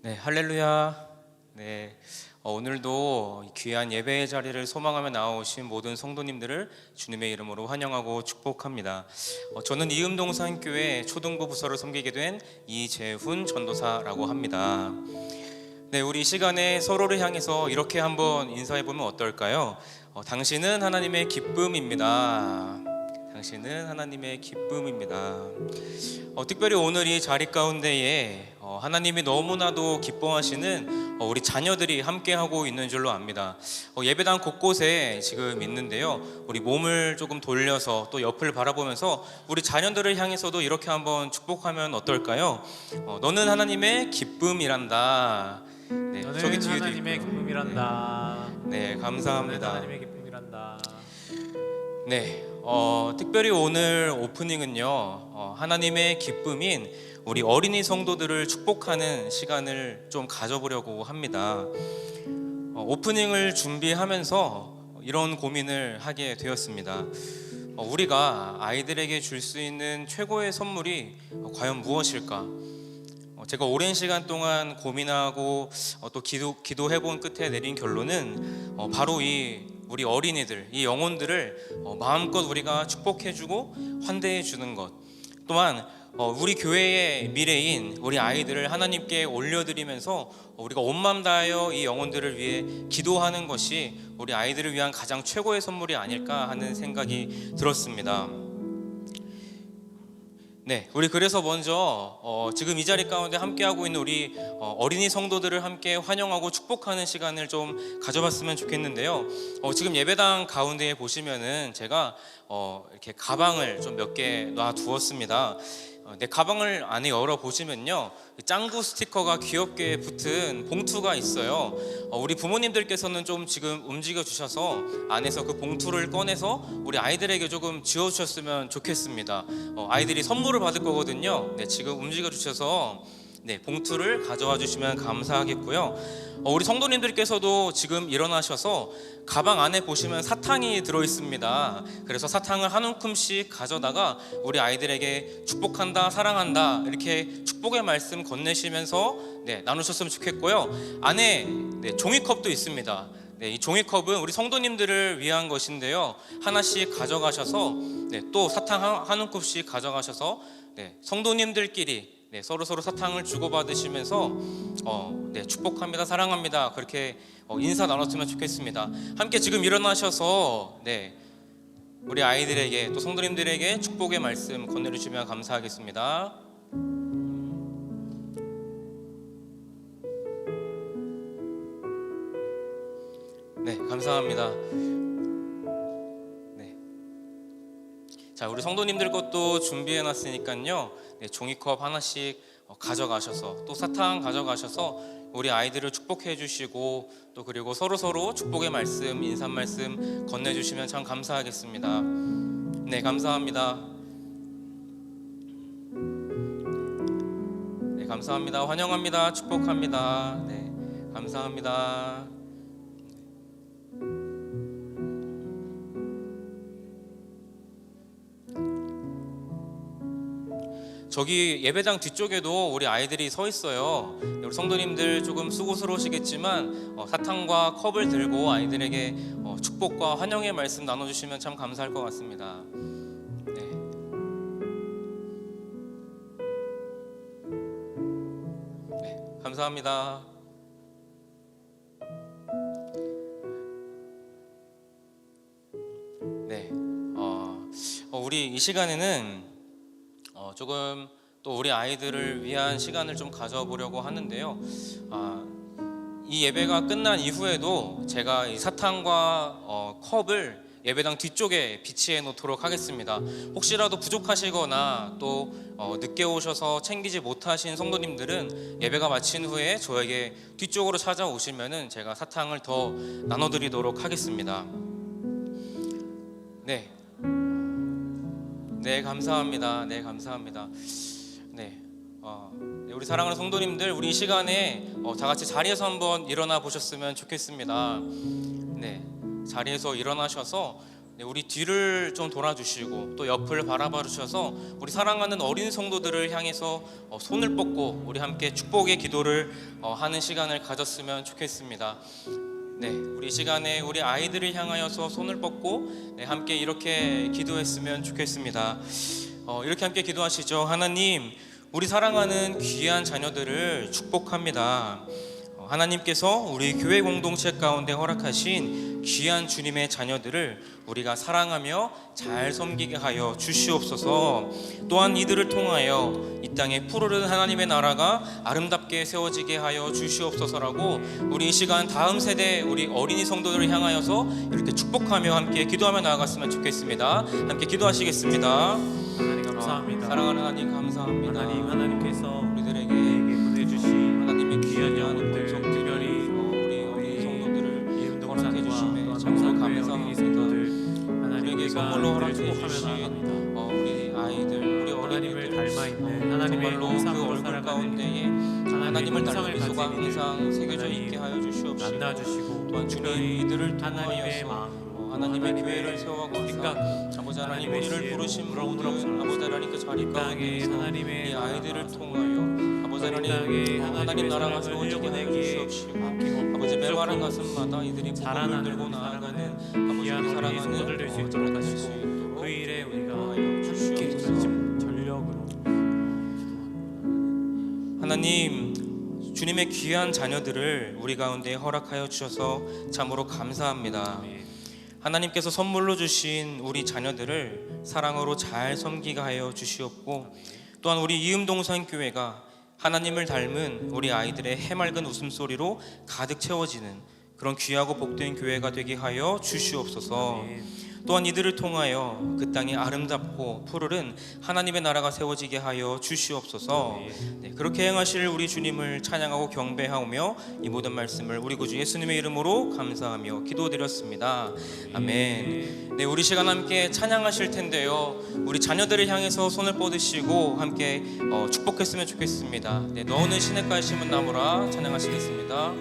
네, 할렐루야. 네, 오늘도 귀한 예배의 자리를 소망하며 나오신 모든 성도님들을 주님의 이름으로 환영하고 축복합니다. 저는 이음동산교회 초등부 부서를 섬기게 된 이재훈 전도사라고 합니다. 네, 우리 이 시간에 서로를 향해서 이렇게 한번 인사해보면 어떨까요? 당신은 하나님의 기쁨입니다. 당신은 하나님의 기쁨입니다. 특별히 오늘 이 자리 가운데에 하나님이 너무나도 기뻐하시는 우리 자녀들이 함께하고 있는 줄로 압니다. 예배당 곳곳에 지금 있는데요, 우리 몸을 조금 돌려서 또 옆을 바라보면서 우리 자녀들을 향해서도 이렇게 한번 축복하면 어떨까요? 너는 하나님의 기쁨이란다. 네, 너는 저기 뒤에도 하나님의 있고요. 기쁨이란다. 네, 감사합니다. 너는 하나님의 기쁨이란다. 네, 특별히 오늘 오프닝은요, 하나님의 기쁨인 우리 어린이 성도들을 축복하는 시간을 좀 가져보려고 합니다. 오프닝을 준비하면서 이런 고민을 하게 되었습니다. 우리가 아이들에게 줄 수 있는 최고의 선물이 과연 무엇일까? 제가 오랜 시간 동안 고민하고 또 기도해본 끝에 내린 결론은 바로 우리 어린이들, 이 영혼들을 마음껏 우리가 축복해주고 환대해주는 것, 또한 우리 교회의 미래인 우리 아이들을 하나님께 올려드리면서 우리가 온 마음 다하여 이 영혼들을 위해 기도하는 것이 우리 아이들을 위한 가장 최고의 선물이 아닐까 하는 생각이 들었습니다. 네, 우리 그래서 먼저 지금 이 자리 가운데 함께하고 있는 우리 어린이 성도들을 함께 환영하고 축복하는 시간을 좀 가져봤으면 좋겠는데요. 지금 예배당 가운데에 보시면은 제가 이렇게 가방을 좀 몇 개 놔두었습니다. 내 가방을 안에 열어보시면요, 짱구 스티커가 귀엽게 붙은 봉투가 있어요. 우리 부모님들께서는 좀 지금 움직여 주셔서 안에서 그 봉투를 꺼내서 우리 아이들에게 조금 지어주셨으면 좋겠습니다. 아이들이 선물을 받을 거거든요. 네, 지금 움직여 주셔서 봉투를 가져와 주시면 감사하겠고요. 우리 성도님들께서도 지금 일어나셔서 가방 안에 보시면 사탕이 들어있습니다. 그래서 사탕을 한 움큼씩 가져다가 우리 아이들에게 축복한다, 사랑한다, 이렇게 축복의 말씀 건네시면서 나누셨으면 좋겠고요. 안에 종이컵도 있습니다. 이 종이컵은 우리 성도님들을 위한 것인데요, 하나씩 가져가셔서 또 사탕 한 움큼씩 가져가셔서 성도님들끼리 서로 사탕을 주고받으시면서 축복합니다, 사랑합니다, 그렇게 인사 나눴으면 좋겠습니다. 함께 지금 일어나셔서 우리 아이들에게 또 성도님들에게 축복의 말씀 건네주시면 감사하겠습니다. 네, 감사합니다. 자, 우리 성도님들 것도 준비해놨으니까요, 종이컵 하나씩 가져가셔서 또 사탕 가져가셔서 우리 아이들을 축복해 주시고 또 그리고 서로 축복의 말씀, 인사 말씀 건네주시면 참 감사하겠습니다. 네, 감사합니다. 네, 감사합니다. 환영합니다. 축복합니다. 네, 감사합니다. 저기 예배당 뒤쪽에도 우리 아이들이 서 있어요. 우리 성도님들 조금 수고스러우시겠지만 사탕과 컵을 들고 아이들에게 축복과 환영의 말씀 나눠주시면 참 감사할 것 같습니다. 감사합니다. 우리 이 시간에는 조금 또 우리 아이들을 위한 시간을 좀 가져보려고 하는데요. 이 예배가 끝난 이후에도 제가 이 사탕과 컵을 예배당 뒤쪽에 비치해 놓도록 하겠습니다. 혹시라도 부족하시거나 또 늦게 오셔서 챙기지 못하신 성도님들은 예배가 마친 후에 저에게 뒤쪽으로 찾아오시면은 제가 사탕을 더 나눠드리도록 하겠습니다. 네, 감사합니다. 네, 감사합니다. 우리 사랑하는 성도님들, 우리 이 시간에 다 같이 자리에서 한번 일어나 보셨으면 좋겠습니다. 자리에서 일어나셔서 네, 우리 뒤를 좀 돌아주시고 또 옆을 바라봐 주셔서 우리 사랑하는 어린 성도들을 향해서 손을 뻗고 우리 함께 축복의 기도를 하는 시간을 가졌으면 좋겠습니다. 네, 우리 이 시간에 우리 아이들을 향하여서 손을 뻗고 네, 함께 이렇게 기도했으면 좋겠습니다. 이렇게 함께 기도하시죠. 하나님, 우리 사랑하는 귀한 자녀들을 축복합니다. 하나님께서 우리 교회 공동체 가운데 허락하신 귀한 주님의 자녀들을 우리가 사랑하며 잘 섬기게 하여 주시옵소서. 또한 이들을 통하여 이 땅에 푸르른 하나님의 나라가 아름답게 세워지게 하여 주시옵소서라고 우리 이 시간 다음 세대 우리 어린이 성도들을 향하여서 이렇게 축복하며 함께 기도하며 나아갔으면 좋겠습니다. 함께 기도하시겠습니다. 하나님 감사합니다. 사랑하는 하나님 감사합니다. 하나님께서 우리들에게 보내주신 하나님의 귀한 귀한 영혼들, 특별히 우리 어린 성도들을 허락해 주심에 또한 참으로 어린이 감사합니다. 성도들 우리에게 선물로 허락해 주신 축복합니다. 우리 아이들, 우리 하나님을 어린이들 닮아 있는 하나님의 정말로 그 형상으로 얼굴 살아가는 가운데에 하나님을 닮은 미소가 항상 새겨져 있게 하여 주시옵시고 만나주시고 또한 주님 이들을 하나님의 통하여서 마음으로 하나님의 교회를 세워가사 생각 아버지 하나님 하나님의 우리를 지혜로 부르신 무럭무럭 분들 아버지 하나님 그 자리 땅에 가운데에서 하나님의 이 아이들을 나라가 통하여 아버지 땅에 하나님 하나님의 나라가 사랑을 세워지게 하여 흘려보내기에 주시옵시고 아낌없고 아버지 메마른 부족함없이 가슴마다 이들이 복음을 자라나는 들고 우리 나아가는 사랑하는 아버지 귀한 어린이 사랑하는 성도들 될 수 있도록 하시고 그 일에 우리가 함께 주시옵소서. 전력으로 하나님, 주님의 귀한 자녀들을 우리 가운데 허락하여 주셔서 참으로 감사합니다. 하나님께서 선물로 주신 우리 자녀들을 사랑으로 잘 섬기게 하여 주시옵고 또한 우리 이음동산교회가 하나님을 닮은 우리 아이들의 해맑은 웃음소리로 가득 채워지는 그런 귀하고 복된 교회가 되게 하여 주시옵소서. 또한 이들을 통하여 그 땅이 아름답고 푸르른 하나님의 나라가 세워지게 하여 주시옵소서. 네, 그렇게 행하실 우리 주님을 찬양하고 경배하오며 이 모든 말씀을 우리 구주 예수님의 이름으로 감사하며 기도드렸습니다. 아멘. 네, 우리 시간 함께 찬양하실 텐데요, 우리 자녀들을 향해서 손을 뻗으시고 함께 축복했으면 좋겠습니다. 네, 너는 시냇가에 심은 나무라 찬양하시겠습니다.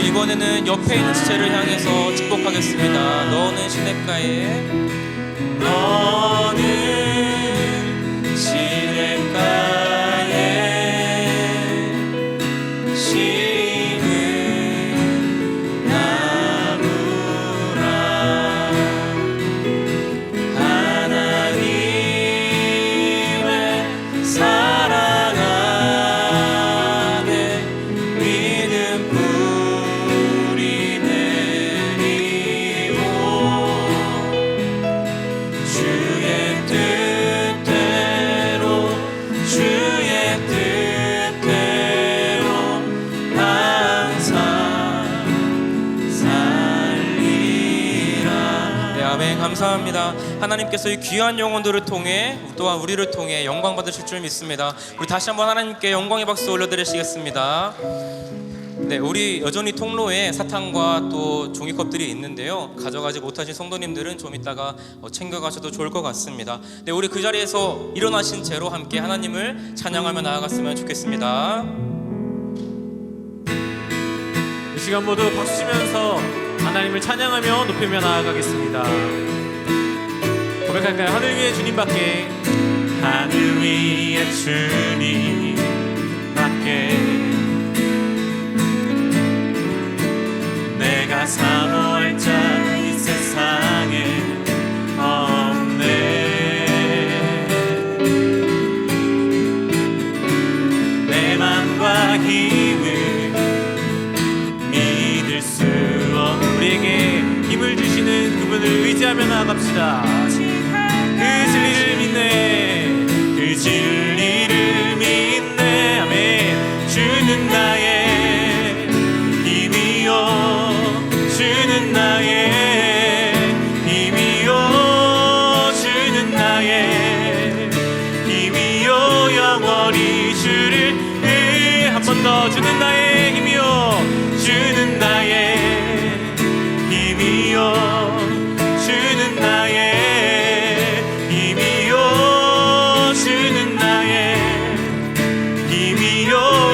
이번에는 옆에 있는 지체를 향해서 축복하겠습니다. 너는 시냇가에 너는 시냇가에 심은 나무라 하나님의 사랑 안에 믿음 감사합니다. 하나님께서 이 귀한 영혼들을 통해 또한 우리를 통해 영광 받으실 줄 믿습니다. 우리 다시 한번 하나님께 영광의 박수 올려드리시겠습니다. 네, 우리 여전히 통로에 사탕과 또 종이컵들이 있는데요, 가져가지 못하신 성도님들은 좀 이따가 챙겨가셔도 좋을 것 같습니다. 네, 우리 그 자리에서 일어나신 채로 함께 하나님을 찬양하며 나아갔으면 좋겠습니다. 이 시간 모두 박수 치면서 하나님을 찬양하며 높이며 나아가겠습니다. 고백할까요? 하늘 위에 주님밖에, 하늘 위에 주님밖에 내가 사모할 자 이 세상에 없네. 내 맘과 힘을 믿을 수 없. 우리에게 힘을 주시는 그분을 의지하는 의지하며 나아갑시다. 그 진리를 믿네, 그 진리를 믿네. 아멘. 주는 나의 힘이요, 주는 나의 힘이요, 주는 나의 힘이요. 영원히 주를 한 번 더. 주는 나의 힘이요, 주는 나의 힘이요, 주는 나의 힘이요, 주는 나의 힘이요.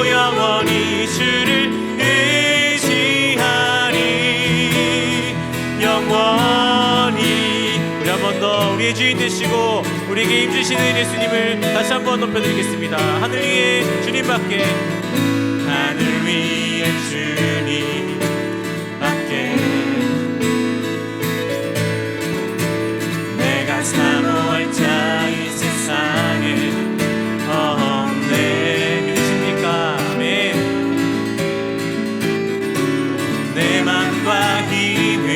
영원히 주를 의지하리, 영원히. 우리 한 번 더 우리의 주인 되시고 우리에게 힘주시는 예수님을 다시 한번 높여드리겠습니다. 하늘 위에 주님밖에, 하늘 위에 주님밖에 내가 사모할 자 이 세상에 없네. 믿으십니까? 아멘. 내 맘과 힘을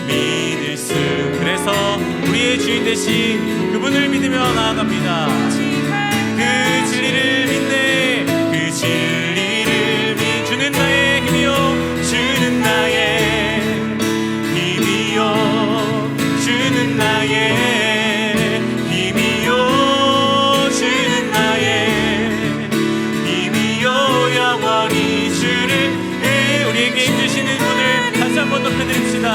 믿을 수, 그래서 우리의 주인 되신 그분을 믿으며 나아갑니다. 그 진리를 믿네, 그 진리를 믿. 주는 나의 힘이요, 주는 나의 힘이요, 주는 나의 힘이요, 주는 나의 힘이요. 영원히 주를 우리에게 힘주시는 분을 다시 한번 높여드립시다.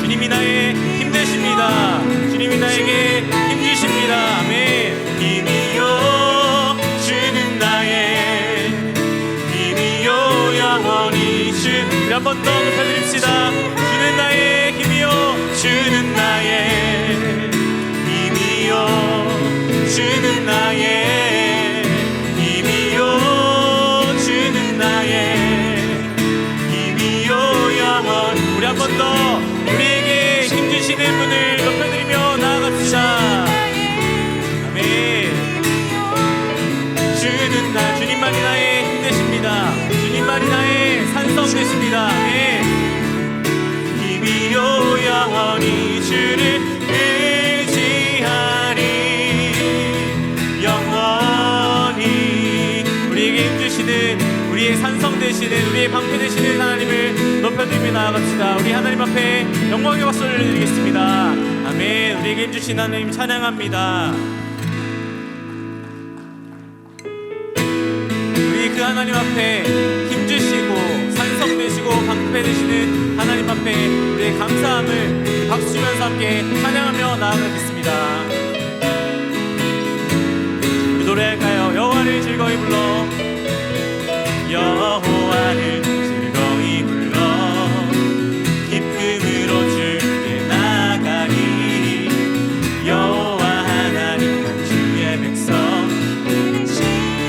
주님이 나의 힘 되십니다. 주님이 나에게 힘 주십니다. 아멘. 힘이요, 주는 나의 힘이요. 영원히 주. 우리 한 번 더 높여드립시다. 주는 나의 힘이요, 주는 나의 힘이요, 주는 나의 힘이요, 주는 나의 힘이요. 영원. 우리 한 번 더 우리에게 힘주시는 분을 높여드리며 나아갑시다. 아멘. 주는 나, 주님만이 나의 힘 되십니다. 주님만이 나의 산성 되십니다. 아멘. 힘이요, 영원히 주를 의지하리, 영원히. 우리에게 힘주시는, 우리의 산성 되시는, 우리의 방패 되시는 하나님을 높여드리며 나아갑시다. 우리 하나님 앞에 영광의 박수를 드리겠습니다. 아멘. 우리에게 힘주신 하나님 찬양합니다. 우리 그 하나님 앞에 힘주시고 산성 되시고 방패 되시는 하나님 앞에 우리의 감사함을 박수 치면서 함께 찬양하며 나아가겠습니다. 우리 노래할까요? 여호와를 즐거이 불러, 여호와를 즐거이 불러, 기쁨으로 주께 나가리. 여호와 하나님 한 주의 백성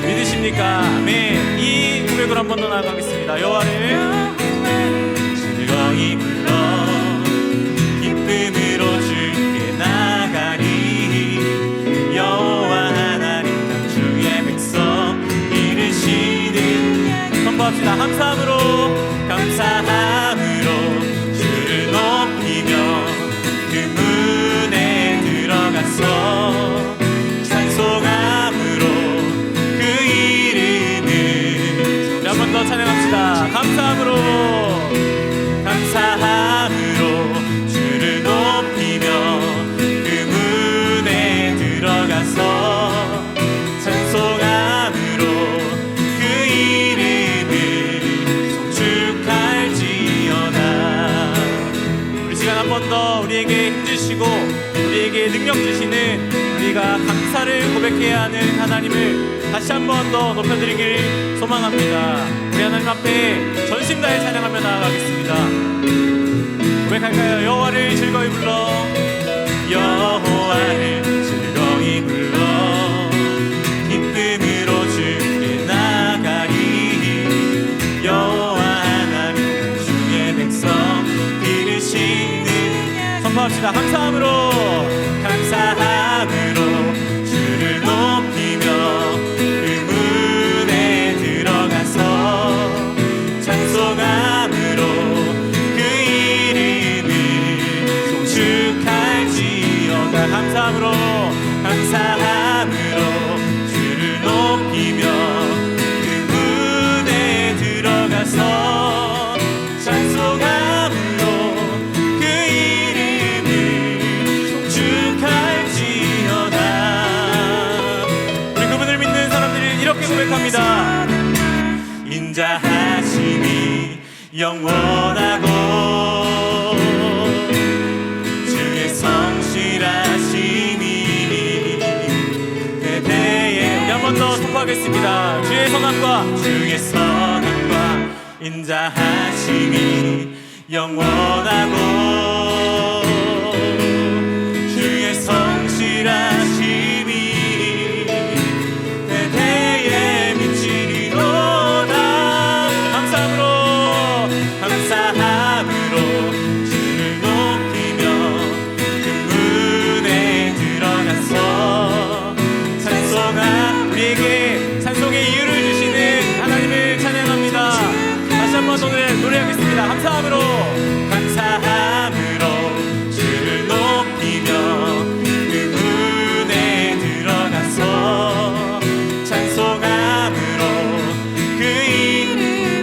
믿으십니까? 아멘. 이 고백으로 한 번 더 나아가겠습니다. 여호와를 즐거이 불러, 기쁨으로 주께 나가리. 여호와 하나님 한 주의 백성 이르시는. 선포합시다. 감사함으로, 감사함으로 주를 높이며 그 문에 들어가서 찬송함으로 그 이름을. 한 번 더 찬양합시다. 감사함으로, 감사함으로 주를 높이며 그 문에 들어가서 찬송함으로 그 이름을 송축할지어다. 우리 시간 한 번 더 우리에게 힘주시고 우리에게 능력 주시는, 우리가 감사를 고백해야 하는 하나님을 다시 한 번 더 높여드리길 소망합니다. 우리 하나님 앞에 전심 다해 찬양하며 나아가겠습니다. 고백할까요? 여호와를 즐거이 불러, 여호와를 즐거이 불러, 기쁨으로 주께 나가리. 여호와 하나님 주의 백성 이르시는. 선포합시다. 감사함으로, 감사함으로 주를 높이며 그 문에 들어가서 찬송함으로 그 이름 이렇게 고백합니다. 인자하심이 영원하고 주의 성실하심이 대대에 한 번 더 선포하겠습니다. 주의 선함과 인자하심이 영원하고 주의 성실하심이 대대에 미치리로다. 감사함으로 주를 높이며 그 문에 들어가서 우리에게 찬송의 이유를 주시는 하나님을 찬양합니다. 다시 한번 오늘 노래하겠습니다. 감사함으로 주를 높이며 그 문에 들어가서 찬송함으로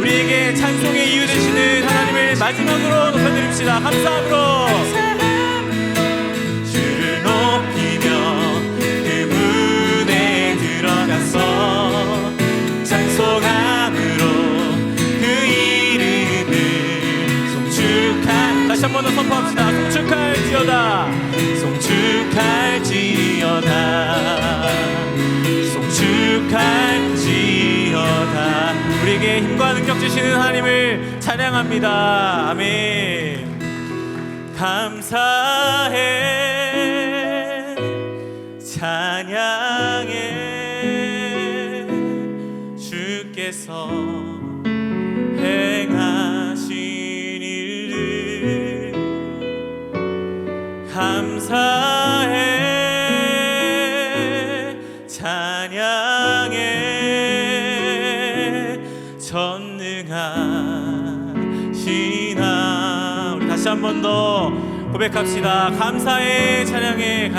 우리에게 찬송의 이유 되시는 하나님을 마지막으로 높여드립시다. 감사함으로 주를 높이며 그 문에 들어가서 찬송함으로 그 이름을 다시 한 번 더 선포합시다. 송축할지어다. 우리에게 힘과 능력 주시는 하나님을 찬양합니다. 아멘. 감사해 찬양해 주께서 행하신 일들 감사해 찬양해 전능하시나. 우리 다시 한 번 더 고백합시다. 감사해 찬양해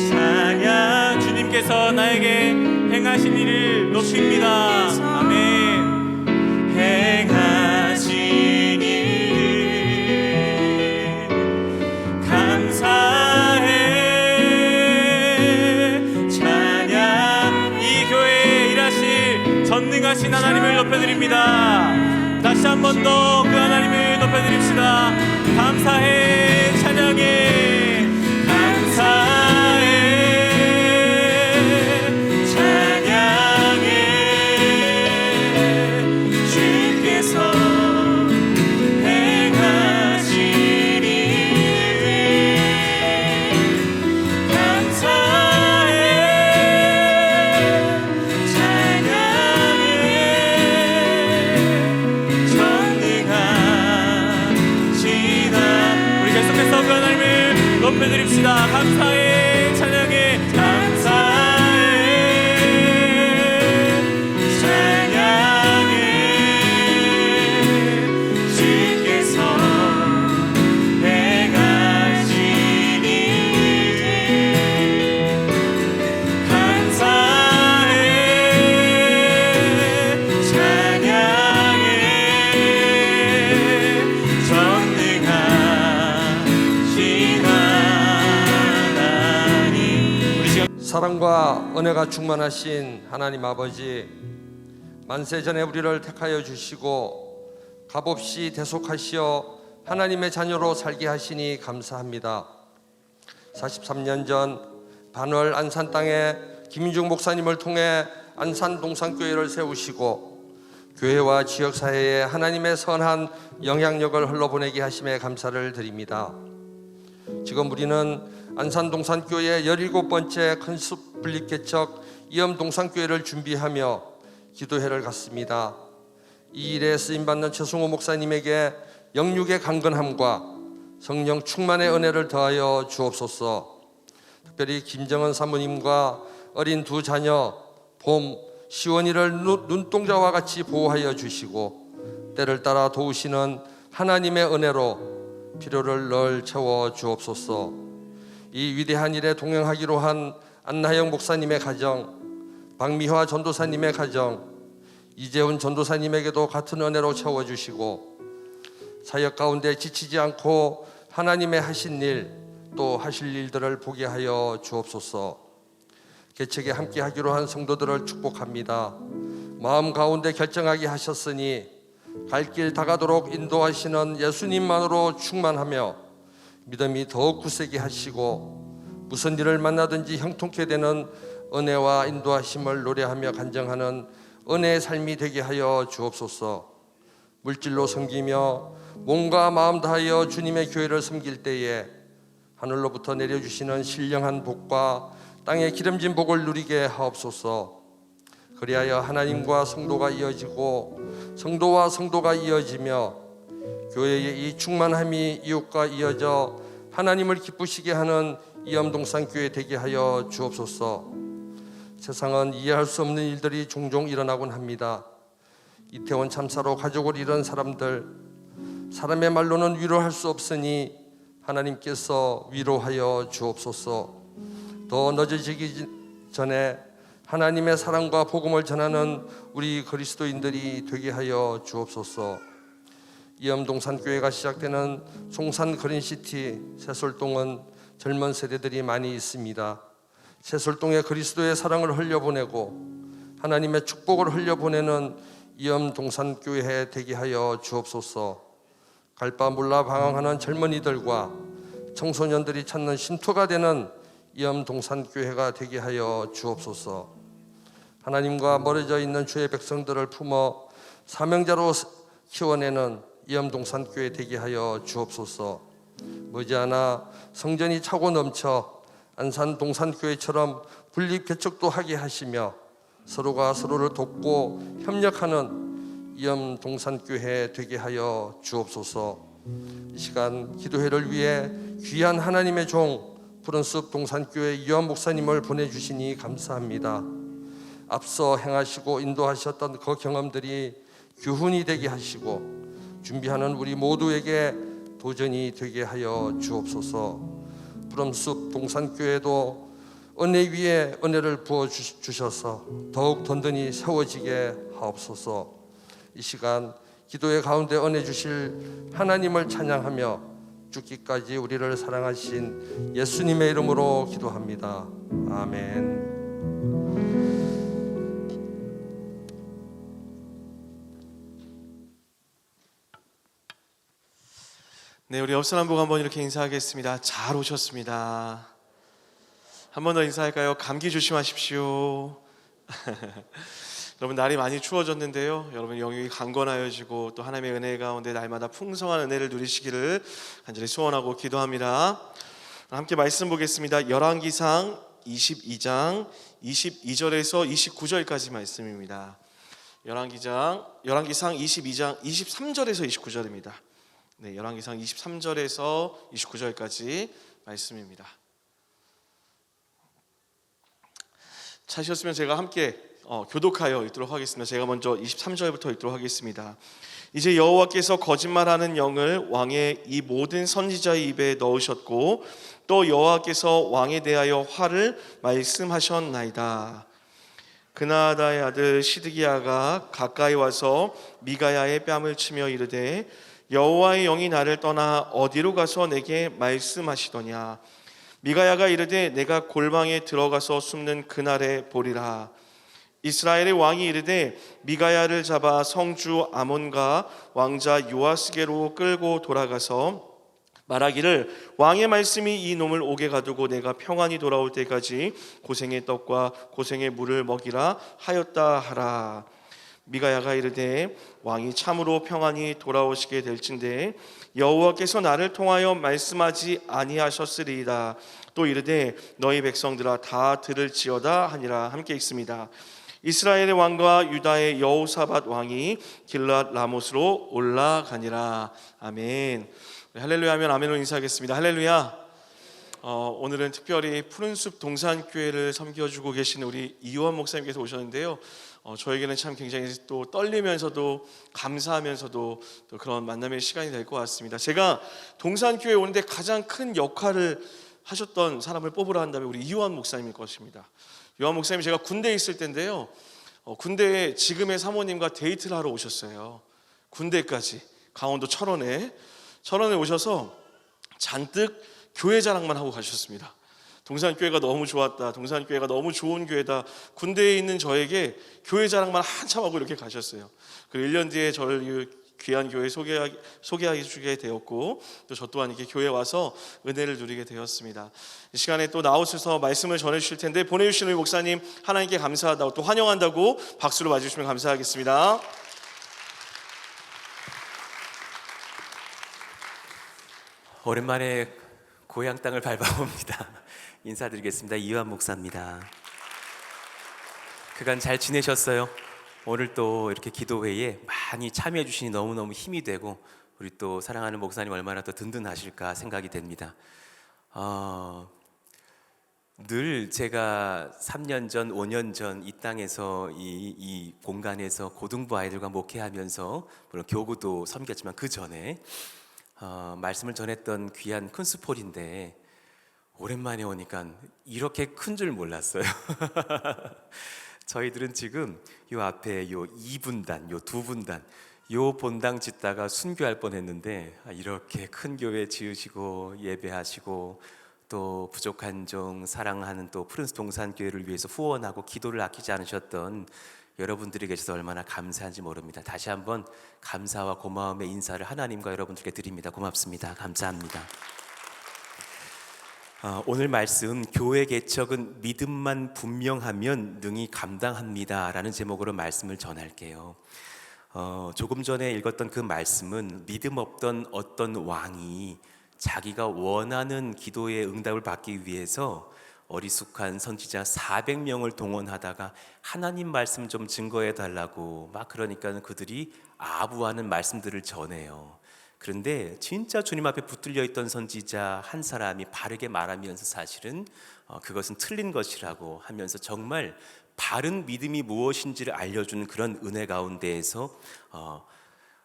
찬양. 주님께서 나에게 행하신 일을 높입니다. 아멘. 행하신 일 감사해 찬양. 이 교회에 일하실 전능하신 하나님을 높여드립니다. 다시 한 번 더 그 하나님을 높여드립시다. 감사해 찬양해 찬양해 주께서 행하신 일 감사해 찬양해 전능하시나. 우리 계속해서 그 하나님을 높여드립시다. 감사해 찬양해 찬양해 주께서 행하신 일 감사해 찬양해 전능하신 하나님. 우리 시간 사랑과 은혜가 충만하신 하나님 아버지, 만세 전에 우리를 택하여 주시고 값없이 대속하시어 하나님의 자녀로 살게 하시니 감사합니다. 43년 전 반월 안산 땅에 김인중 목사님을 통해 안산 동산교회를 세우시고 교회와 지역사회에 하나님의 선한 영향력을 흘러보내게 하심에 감사를 드립니다. 지금 우리는 안산 동산교회 17번째 큰숲 분립개척 이엄 동산교회를 준비하며 기도회를 갖습니다. 이 일에 쓰임받는 최승호 목사님에게 영육의 강건함과 성령 충만의 은혜를 더하여 주옵소서. 특별히 김정은 사모님과 어린 두 자녀 봄, 시원이를 눈동자와 같이 보호하여 주시고 때를 따라 도우시는 하나님의 은혜로 필요를 늘 채워 주옵소서. 이 위대한 일에 동행하기로 한 안나영 목사님의 가정, 박미화 전도사님의 가정, 이재훈 전도사님에게도 같은 은혜로 채워주시고 사역 가운데 지치지 않고 하나님의 하신 일 또 하실 일들을 보게 하여 주옵소서. 개척에 함께하기로 한 성도들을 축복합니다. 마음 가운데 결정하게 하셨으니 갈 길 다가도록 인도하시는 예수님만으로 충만하며 믿음이 더욱 굳세게 하시고 무슨 일을 만나든지 형통케 되는 은혜와 인도하심을 노래하며 간증하는 은혜의 삶이 되게 하여 주옵소서. 물질로 섬기며 몸과 마음 다하여 주님의 교회를 섬길 때에 하늘로부터 내려주시는 신령한 복과 땅의 기름진 복을 누리게 하옵소서. 그리하여 하나님과 성도가 이어지고 성도와 성도가 이어지며 교회의 이 충만함이 이웃과 이어져 하나님을 기쁘시게 하는 이암동산교회 되게 하여 주옵소서. 세상은 이해할 수 없는 일들이 종종 일어나곤 합니다. 이태원 참사로 가족을 잃은 사람들, 사람의 말로는 위로할 수 없으니 하나님께서 위로하여 주옵소서. 더 늦어지기 전에 하나님의 사랑과 복음을 전하는 우리 그리스도인들이 되게 하여 주옵소서. 이암동산교회가 시작되는 송산 그린시티 새솔동은 젊은 세대들이 많이 있습니다. 새솔동에 그리스도의 사랑을 흘려보내고 하나님의 축복을 흘려보내는 이암동산교회 되게 하여 주옵소서. 갈바 몰라 방황하는 젊은이들과 청소년들이 찾는 쉼터가 되는 이암동산교회가 되게 하여 주옵소서. 하나님과 멀어져 있는 주의 백성들을 품어 사명자로 키워내는 이암동산교회 되게 하여 주옵소서. 머지않아 성전이 차고 넘쳐 안산 동산교회처럼 분립 개척도 하게 하시며 서로가 서로를 돕고 협력하는 이암동산교회 되게 하여 주옵소서. 이 시간 기도회를 위해 귀한 하나님의 종 푸른숲 동산교회 이완 목사님을 보내주시니 감사합니다. 앞서 행하시고 인도하셨던 그 경험들이 교훈이 되게 하시고 준비하는 우리 모두에게 도전이 되게 하여 주옵소서. 푸른숲 동산교회도 은혜 위에 은혜를 부어 주셔서 더욱 든든히 세워지게 하옵소서. 이 시간 기도의 가운데 은혜 주실 하나님을 찬양하며 죽기까지 우리를 사랑하신 예수님의 이름으로 기도합니다. 아멘. 네, 우리 옆 사람 보고 한번 이렇게 인사하겠습니다. 잘 오셨습니다. 한 번 더 인사할까요? 감기 조심하십시오. 여러분, 날이 많이 추워졌는데요, 여러분 영이 강건하여지고 또 하나님의 은혜 가운데 날마다 풍성한 은혜를 누리시기를 간절히 소원하고 기도합니다. 함께 말씀 보겠습니다. 열왕기상 22장 22절에서 29절까지 말씀입니다. 열왕기상 22장 23절에서 29절입니다. 네, 열왕기상 23절에서 29절까지 말씀입니다. 찾으셨으면 제가 함께 교독하여 읽도록 하겠습니다. 제가 먼저 23절부터 읽도록 하겠습니다. 이제 여호와께서 거짓말하는 영을 왕의 이 모든 선지자의 입에 넣으셨고 또 여호와께서 왕에 대하여 화를 말씀하셨나이다. 그나다의 아들 시드기야가 가까이 와서 미가야의 뺨을 치며 이르되 여호와의 영이 나를 떠나 어디로 가서 내게 말씀하시더냐. 미가야가 이르되 내가 골방에 들어가서 숨는 그날에 보리라. 이스라엘의 왕이 이르되 미가야를 잡아 성주 아몬과 왕자 요아스게로 끌고 돌아가서 말하기를 왕의 말씀이 이 놈을 옥에 가두고 내가 평안히 돌아올 때까지 고생의 떡과 고생의 물을 먹이라 하였다 하라. 미가야가 이르되 왕이 참으로 평안히 돌아오시게 될진데 여호와께서 나를 통하여 말씀하지 아니하셨으리이다. 또 이르되 너희 백성들아 다 들을지어다 하니라. 함께 읽습니다. 이스라엘의 왕과 유다의 여호사밧 왕이 길랏 라못으로 올라가니라. 아멘. 할렐루야 하면 아멘으로 인사하겠습니다. 할렐루야. 오늘은 특별히 푸른숲 동산교회를 섬겨주고 계신 우리 이완 목사님께서 오셨는데요, 저에게는 참 굉장히 또 떨리면서도 감사하면서도 또 그런 만남의 시간이 될 것 같습니다. 제가 동산교회에 오는데 가장 큰 역할을 하셨던 사람을 뽑으라 한다면 우리 이완 목사님일 것입니다. 이완 목사님이 제가 군대에 있을 때인데요, 군대에 지금의 사모님과 데이트를 하러 오셨어요. 군대까지 강원도 철원에 오셔서 잔뜩 교회 자랑만 하고 가셨습니다. 동산교회가 너무 좋았다. 동산교회가 너무 좋은 교회다. 군대에 있는 저에게 교회 자랑만 한참 하고 이렇게 가셨어요. 그리고 1년 뒤에 저를 귀한 교회 소개해 주게 되었고, 또 저 또한 이렇게 교회에 와서 은혜를 누리게 되었습니다. 이 시간에 또 나오셔서 말씀을 전해 주실 텐데, 보내주신 우리 목사님 하나님께 감사하다고 또 환영한다고 박수로 맞으시면 감사하겠습니다. 오랜만에 고향 땅을 밟아봅니다. 인사드리겠습니다. 이완 목사입니다. 그간 잘 지내셨어요? 오늘 또 이렇게 기도회에 많이 참여해 주시니 너무너무 힘이 되고, 우리 또 사랑하는 목사님 얼마나 더 든든하실까 생각이 됩니다. 늘 제가 3년 전, 5년 전 이 땅에서 이 공간에서 고등부 아이들과 목회하면서 물론 교구도 섬겼지만 그 전에 말씀을 전했던 귀한 큰스폴인데, 오랜만에 오니까 이렇게 큰 줄 몰랐어요. 저희들은 지금 요 앞에 요 2분단, 요 2분단, 요 본당 짓다가 순교할 뻔했는데, 이렇게 큰 교회 지으시고 예배하시고 또 부족한 종 사랑하는 또 푸른스 동산교회를 위해서 후원하고 기도를 아끼지 않으셨던 여러분들이 계셔서 얼마나 감사한지 모릅니다. 다시 한번 감사와 고마움의 인사를 하나님과 여러분들께 드립니다. 고맙습니다. 감사합니다. 오늘 말씀, 교회 개척은 믿음만 분명하면 능히 감당합니다 라는 제목으로 말씀을 전할게요. 조금 전에 읽었던 그 말씀은 믿음 없던 어떤 왕이 자기가 원하는 기도의 응답을 받기 위해서 어리숙한 선지자 400명을 동원하다가 하나님 말씀 좀 증거해 달라고 막 그러니까 그들이 아부하는 말씀들을 전해요. 그런데 진짜 주님 앞에 붙들려 있던 선지자 한 사람이 바르게 말하면서 사실은 그것은 틀린 것이라고 하면서 정말 바른 믿음이 무엇인지를 알려주는 그런 은혜 가운데에서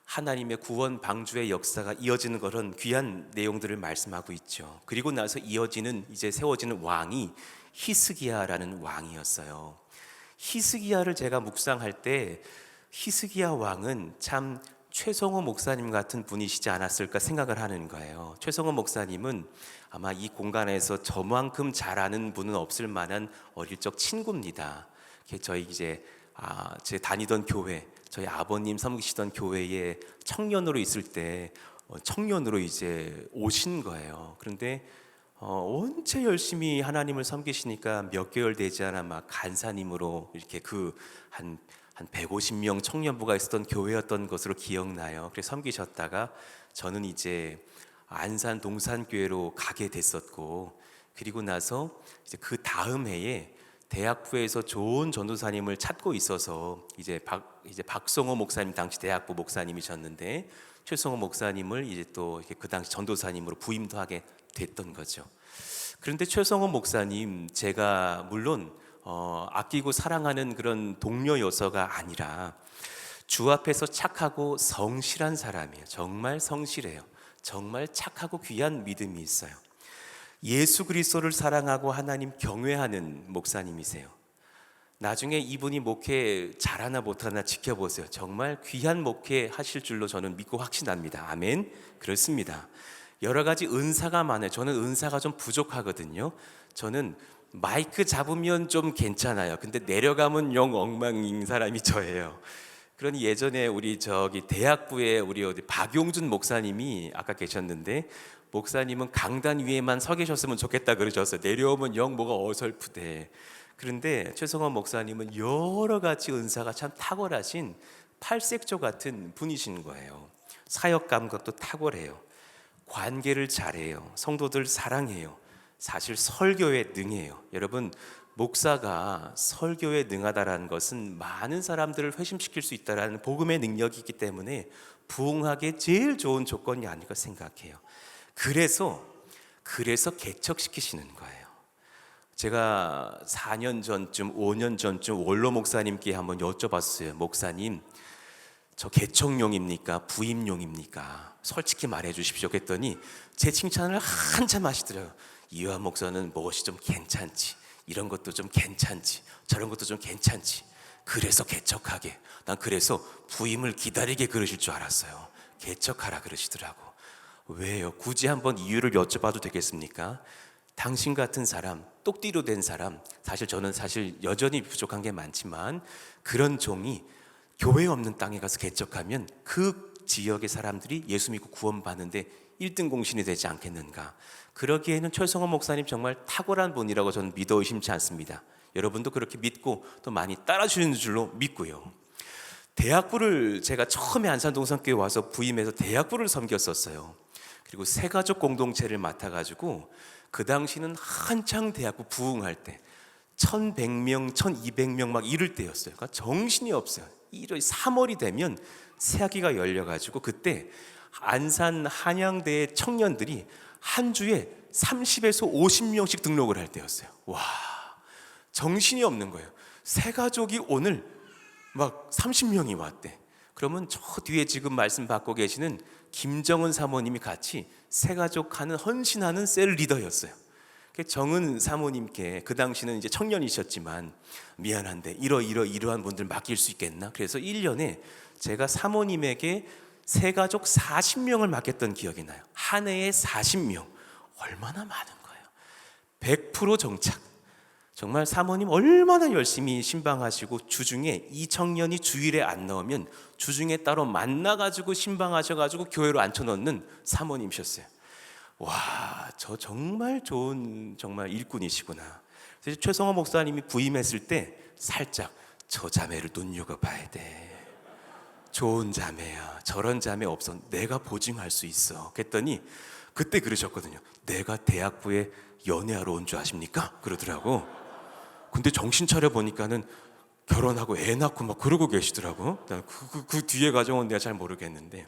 하나님의 구원 방주의 역사가 이어지는 그런 귀한 내용들을 말씀하고 있죠. 그리고 나서 이어지는 이제 세워지는 왕이 히스기야라는 왕이었어요. 히스기야를 제가 묵상할 때 히스기야 왕은 참 최성호 목사님 같은 분이시지 않았을까 생각을 하는 거예요. 최성호 목사님은 아마 이 공간에서 저만큼 잘 아는 분은 없을 만한 어릴 적 친구입니다. 저희 이제 제 다니던 교회, 저희 아버님 섬기시던 교회에 청년으로 있을 때 청년으로 이제 오신 거예요. 그런데 원체 열심히 하나님을 섬기시니까 몇 개월 되지 않아 막 간사님으로 이렇게 한 150명 청년부가 있었던 교회였던 것으로 기억나요. 그래서 섬기셨다가 저는 이제 안산 동산교회로 가게 됐었고, 그리고 나서 이제 그 다음 해에 대학부에서 좋은 전도사님을 찾고 있어서 이제 박성호 목사님, 당시 대학부 목사님이셨는데 최성호 목사님을 이제 또 이렇게 그 당시 전도사님으로 부임도 하게 됐던 거죠. 그런데 최성호 목사님, 제가 물론 아끼고 사랑하는 그런 동료 요소가 아니라 주 앞에서 착하고 성실한 사람이에요. 정말 성실해요. 정말 착하고 귀한 믿음이 있어요. 예수 그리스도를 사랑하고 하나님 경외하는 목사님이세요. 나중에 이분이 목회 잘하나 못하나 지켜보세요. 정말 귀한 목회 하실 줄로 저는 믿고 확신합니다. 아멘. 그렇습니다. 여러 가지 은사가 많아요. 저는 은사가 좀 부족하거든요. 저는 마이크 잡으면 좀 괜찮아요. 근데 내려가면 영 엉망인 사람이 저예요. 그러니 예전에 우리 대학부에 우리 박용준 목사님이 아까 계셨는데, 목사님은 강단 위에만 서 계셨으면 좋겠다 그러셨어요. 내려오면 영 뭐가 어설프대. 그런데 최성원 목사님은 여러 가지 은사가 참 탁월하신 팔색조 같은 분이신 거예요. 사역 감각도 탁월해요. 관계를 잘해요. 성도들 사랑해요. 사실 설교에 능해요. 여러분, 목사가 설교에 능하다라는 것은 많은 사람들을 회심시킬 수 있다라는 복음의 능력이 있기 때문에 부흥하기에 제일 좋은 조건이 아닐까 생각해요. 그래서 개척시키시는 거예요. 제가 4년 전쯤, 5년 전쯤 원로 목사님께 한번 여쭤봤어요. 목사님, 저 개척용입니까? 부임용입니까? 솔직히 말해 주십시오. 그랬더니 제 칭찬을 한참 하시더라고요. 이완 목사는 무엇이 좀 괜찮지, 이런 것도 좀 괜찮지, 저런 것도 좀 괜찮지. 그래서 개척하게. 난 그래서 부임을 기다리게 그러실 줄 알았어요. 개척하라 그러시더라고. 왜요? 굳이 한번 이유를 여쭤봐도 되겠습니까? 당신 같은 사람, 똑띠로 된 사람, 저는 여전히 부족한 게 많지만 그런 종이 교회 없는 땅에 가서 개척하면 그 지역의 사람들이 예수 믿고 구원받는데 1등 공신이 되지 않겠는가. 그러기에는 최성호 목사님 정말 탁월한 분이라고 저는 믿어 의심치 않습니다. 여러분도 그렇게 믿고 또 많이 따라주시는 줄로 믿고요. 대학부를 제가 처음에 안산동산교회 와서 부임해서 대학부를 섬겼었어요. 그리고 새가족 공동체를 맡아가지고 그 당시는 한창 대학부 부흥할 때 1100명, 1200명 막 이럴 때였어요. 그러니까 정신이 없어요. 3월이 되면 새학기가 열려가지고 그때 안산 한양대 청년들이 한 주에 30에서 50명씩 등록을 할 때였어요. 와, 정신이 없는 거예요. 새 가족이 오늘 막 30명이 왔대. 그러면 저 뒤에 지금 말씀 받고 계시는 김정은 사모님이 같이 새 가족 하는 헌신하는 셀 리더였어요. 정은 사모님께 그 당시는 이제 청년이셨지만 미안한데 이러한 분들 맡길 수 있겠나? 그래서 1년에 제가 사모님에게 새 가족 40명을 맡겼던 기억이 나요. 한 해에 40명. 얼마나 많은 거예요. 100% 정착. 정말 사모님 얼마나 열심히 신방하시고 주중에 이 청년이 주일에 안 나오면 주중에 따로 만나가지고 신방하셔가지고 교회로 앉혀놓는 사모님이셨어요. 와, 저 정말 좋은 정말 일꾼이시구나. 그래서 최성호 목사님이 부임했을 때 살짝 저 자매를 눈여겨봐야 돼. 좋은 자매야. 저런 자매 없어. 내가 보증할 수 있어. 그랬더니 그때 그러셨거든요. 내가 대학부에 연애하러 온 줄 아십니까? 그러더라고. 근데 정신 차려 보니까는 결혼하고 애 낳고 막 그러고 계시더라고. 그 뒤에 과정은 내가 잘 모르겠는데,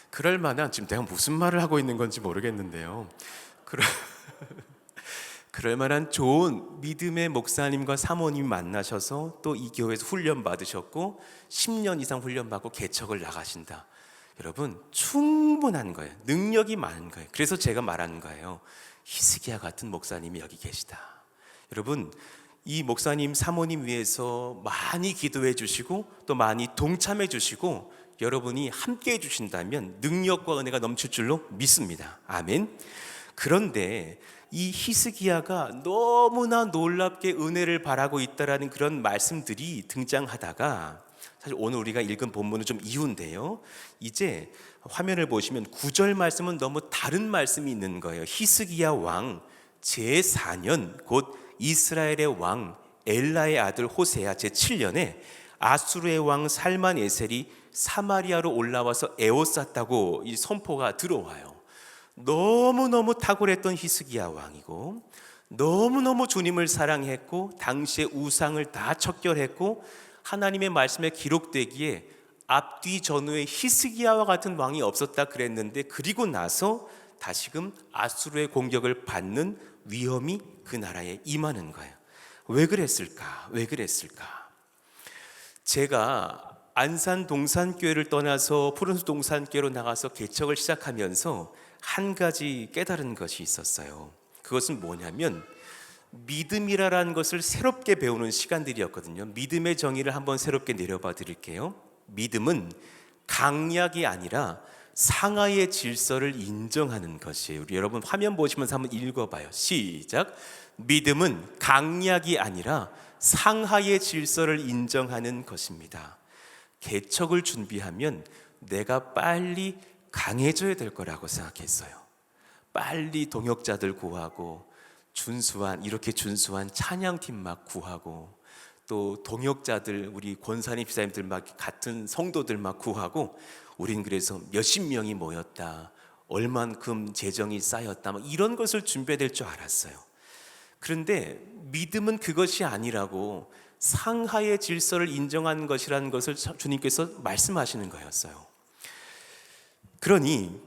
그럴 만한, 지금 내가 무슨 말을 하고 있는 건지 모르겠는데요. 그럴 만한 좋은 믿음의 목사님과 사모님 만나셔서 또 이 교회에서 훈련 받으셨고 10년 이상 훈련 받고 개척을 나가신다. 여러분 충분한 거예요. 능력이 많은 거예요. 그래서 제가 말하는 거예요. 히스기야 같은 목사님이 여기 계시다. 여러분 이 목사님 사모님 위해서 많이 기도해 주시고 또 많이 동참해 주시고 여러분이 함께 해 주신다면 능력과 은혜가 넘칠 줄로 믿습니다. 아멘. 그런데 이 히스기야가 너무나 놀랍게 은혜를 바라고 있다라는 그런 말씀들이 등장하다가, 사실 오늘 우리가 읽은 본문은 좀 이후인데요, 이제 화면을 보시면 9절 말씀은 너무 다른 말씀이 있는 거예요. 히스기야 왕 제4년 곧 이스라엘의 왕 엘라의 아들 호세아 제7년에 아수르의 왕 살만에셀이 사마리아로 올라와서 에워쌌다고 이 선포가 들어와요. 너무너무 탁월했던 히스기야 왕이고 너무너무 주님을 사랑했고 당시의 우상을 다 척결했고 하나님의 말씀에 기록되기에 앞뒤 전후에 히스기야와 같은 왕이 없었다 그랬는데, 그리고 나서 다시금 아수르의 공격을 받는 위험이 그 나라에 임하는 거예요. 왜 그랬을까? 제가 안산 동산교회를 떠나서 푸른숲 동산교회로 나가서 개척을 시작하면서 한 가지 깨달은 것이 있었어요. 그것은 뭐냐면 믿음이라는 것을 새롭게 배우는 시간들이었거든요. 믿음의 정의를 한번 새롭게 내려봐 드릴게요. 믿음은 강약이 아니라 상하의 질서를 인정하는 것이에요. 우리 여러분 화면 보시면서 한번 읽어봐요. 시작. 믿음은 강약이 아니라 상하의 질서를 인정하는 것입니다. 개척을 준비하면 내가 빨리 강해져야 될 거라고 생각했어요. 빨리 동역자들 구하고 이렇게 준수한 찬양팀 막 구하고 또 동역자들 우리 권사님 집사님들 막 같은 성도들 막 구하고, 우린 그래서 몇십 명이 모였다, 얼만큼 재정이 쌓였다, 막 이런 것을 준비해야 될 줄 알았어요. 그런데 믿음은 그것이 아니라고 상하의 질서를 인정하는 것이라는 것을 주님께서 말씀하시는 거였어요. 그러니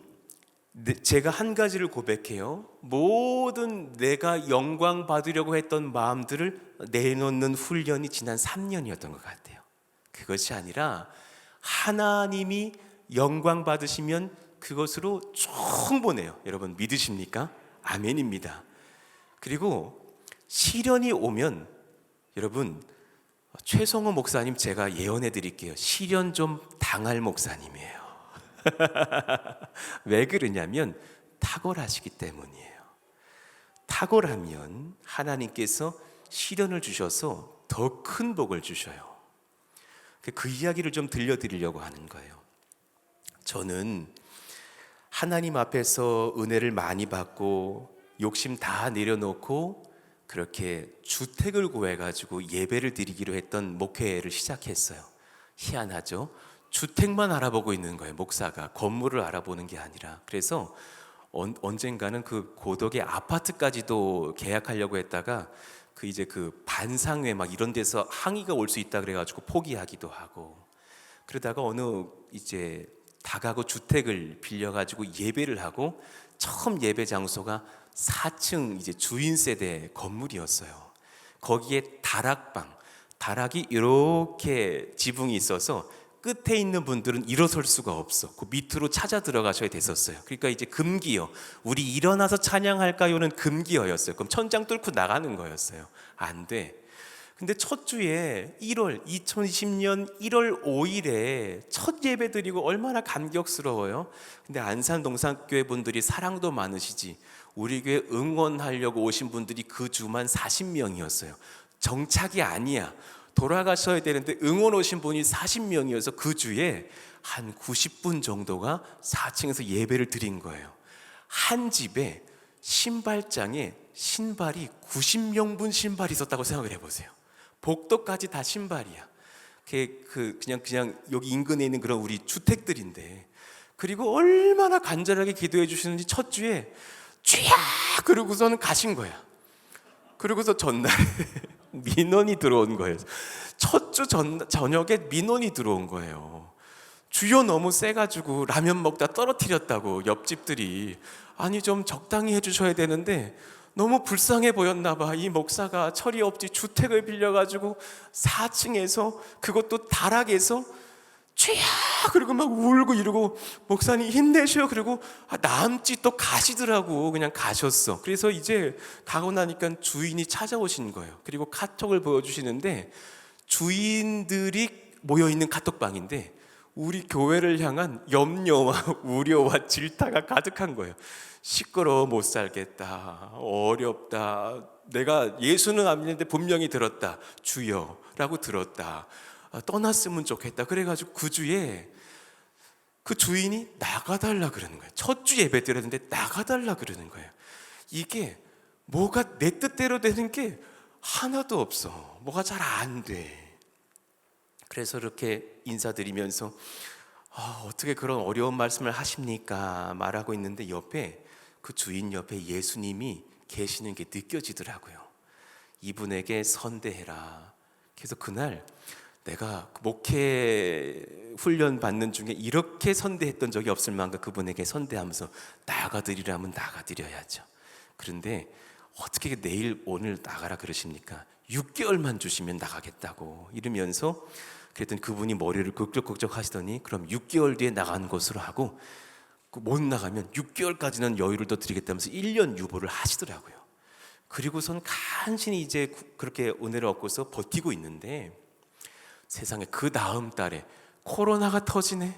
제가 한 가지를 고백해요. 모든 내가 영광 받으려고 했던 마음들을 내놓는 훈련이 지난 3년이었던 것 같아요. 그것이 아니라 하나님이 영광 받으시면 그것으로 충분해요. 여러분 믿으십니까? 아멘입니다. 그리고 시련이 오면 여러분, 최성호 목사님 제가 예언해 드릴게요. 시련 좀 당할 목사님이에요. 왜 그러냐면 탁월하시기 때문이에요. 탁월하면 하나님께서 시련을 주셔서 더 큰 복을 주셔요. 그 이야기를 좀 들려드리려고 하는 거예요. 저는 하나님 앞에서 은혜를 많이 받고 욕심 다 내려놓고 그렇게 주택을 구해가지고 예배를 드리기로 했던 목회를 시작했어요. 희한하죠? 주택만 알아보고 있는 거예요. 목사가 건물을 알아보는 게 아니라. 그래서 언젠가는 그 고덕의 아파트까지도 계약하려고 했다가 이제 그 반상회 막 이런 데서 항의가 올 수 있다 그래가지고 포기하기도 하고, 그러다가 어느 이제 다가구 주택을 빌려가지고 예배를 하고 처음 예배 장소가 4층 이제 주인 세대 건물이었어요. 거기에 다락이 이렇게 지붕이 있어서 끝에 있는 분들은 일어설 수가 없어. 그 밑으로 찾아 들어가셔야 됐었어요. 그러니까 이제 금기어, 우리 일어나서 찬양할까요는 금기어였어요. 그럼 천장 뚫고 나가는 거였어요. 안 돼. 근데 첫 주에 2020년 1월 5일에 첫 예배 드리고 얼마나 감격스러워요. 근데 안산 동산교회 분들이 사랑도 많으시지, 우리 교회 응원하려고 오신 분들이 그 주만 40명이었어요. 정착이 아니야. 돌아가셔야 되는데 응원 오신 분이 40명이어서 그 주에 한 90분 정도가 4층에서 예배를 드린 거예요. 한 집에 신발장에 신발이 90명분 신발이 있었다고 생각을 해보세요. 복도까지 다 신발이야. 그냥 여기 인근에 있는 그런 우리 주택들인데, 그리고 얼마나 간절하게 기도해 주시는지 첫 주에 쥐야 그러고서는 가신 거야. 그러고서 전날에 민원이 들어온 거예요. 첫 주 저녁에 민원이 들어온 거예요. 주여 너무 세가지고 라면 먹다 떨어뜨렸다고 옆집들이. 아니 좀 적당히 해주셔야 되는데 너무 불쌍해 보였나 봐. 이 목사가 철이 없지 주택을 빌려가지고 4층에서 그것도 다락에서 쥐야 그리고 막 울고 이러고, 목사님 힘내셔. 그리고 남지 또 가시더라고. 그냥 가셨어. 그래서 이제 가고 나니까 주인이 찾아오신 거예요. 그리고 카톡을 보여주시는데 주인들이 모여있는 카톡방인데 우리 교회를 향한 염려와 우려와 질타가 가득한 거예요. 시끄러워 못 살겠다, 어렵다, 내가 예수는 안 믿는데 분명히 들었다, 주여 라고 들었다, 떠났으면 좋겠다. 그래가지고 그 주에 그 주인이 나가달라 그러는 거예요. 첫 주 예배 드렸는데 나가달라 그러는 거예요. 이게 뭐가 내 뜻대로 되는 게 하나도 없어. 뭐가 잘 안 돼. 그래서 이렇게 인사드리면서 어떻게 그런 어려운 말씀을 하십니까? 말하고 있는데 옆에 그 주인 옆에 예수님이 계시는 게 느껴지더라고요. 이분에게 선대해라. 그래서 그날 내가 목회 훈련 받는 중에 이렇게 선대했던 적이 없을 만큼 그분에게 선대하면서 나가드리라면 나가드려야죠. 그런데 어떻게 내일 오늘 나가라 그러십니까? 6개월만 주시면 나가겠다고 이러면서, 그랬더니 그분이 머리를 극적극적 하시더니 그럼 6개월 뒤에 나가는 것으로 하고, 못 나가면 6개월까지는 여유를 더 드리겠다면서 1년 유보를 하시더라고요. 그리고선 간신히 이제 그렇게 은혜를 얻고서 버티고 있는데, 세상에 그 다음 달에 코로나가 터지네.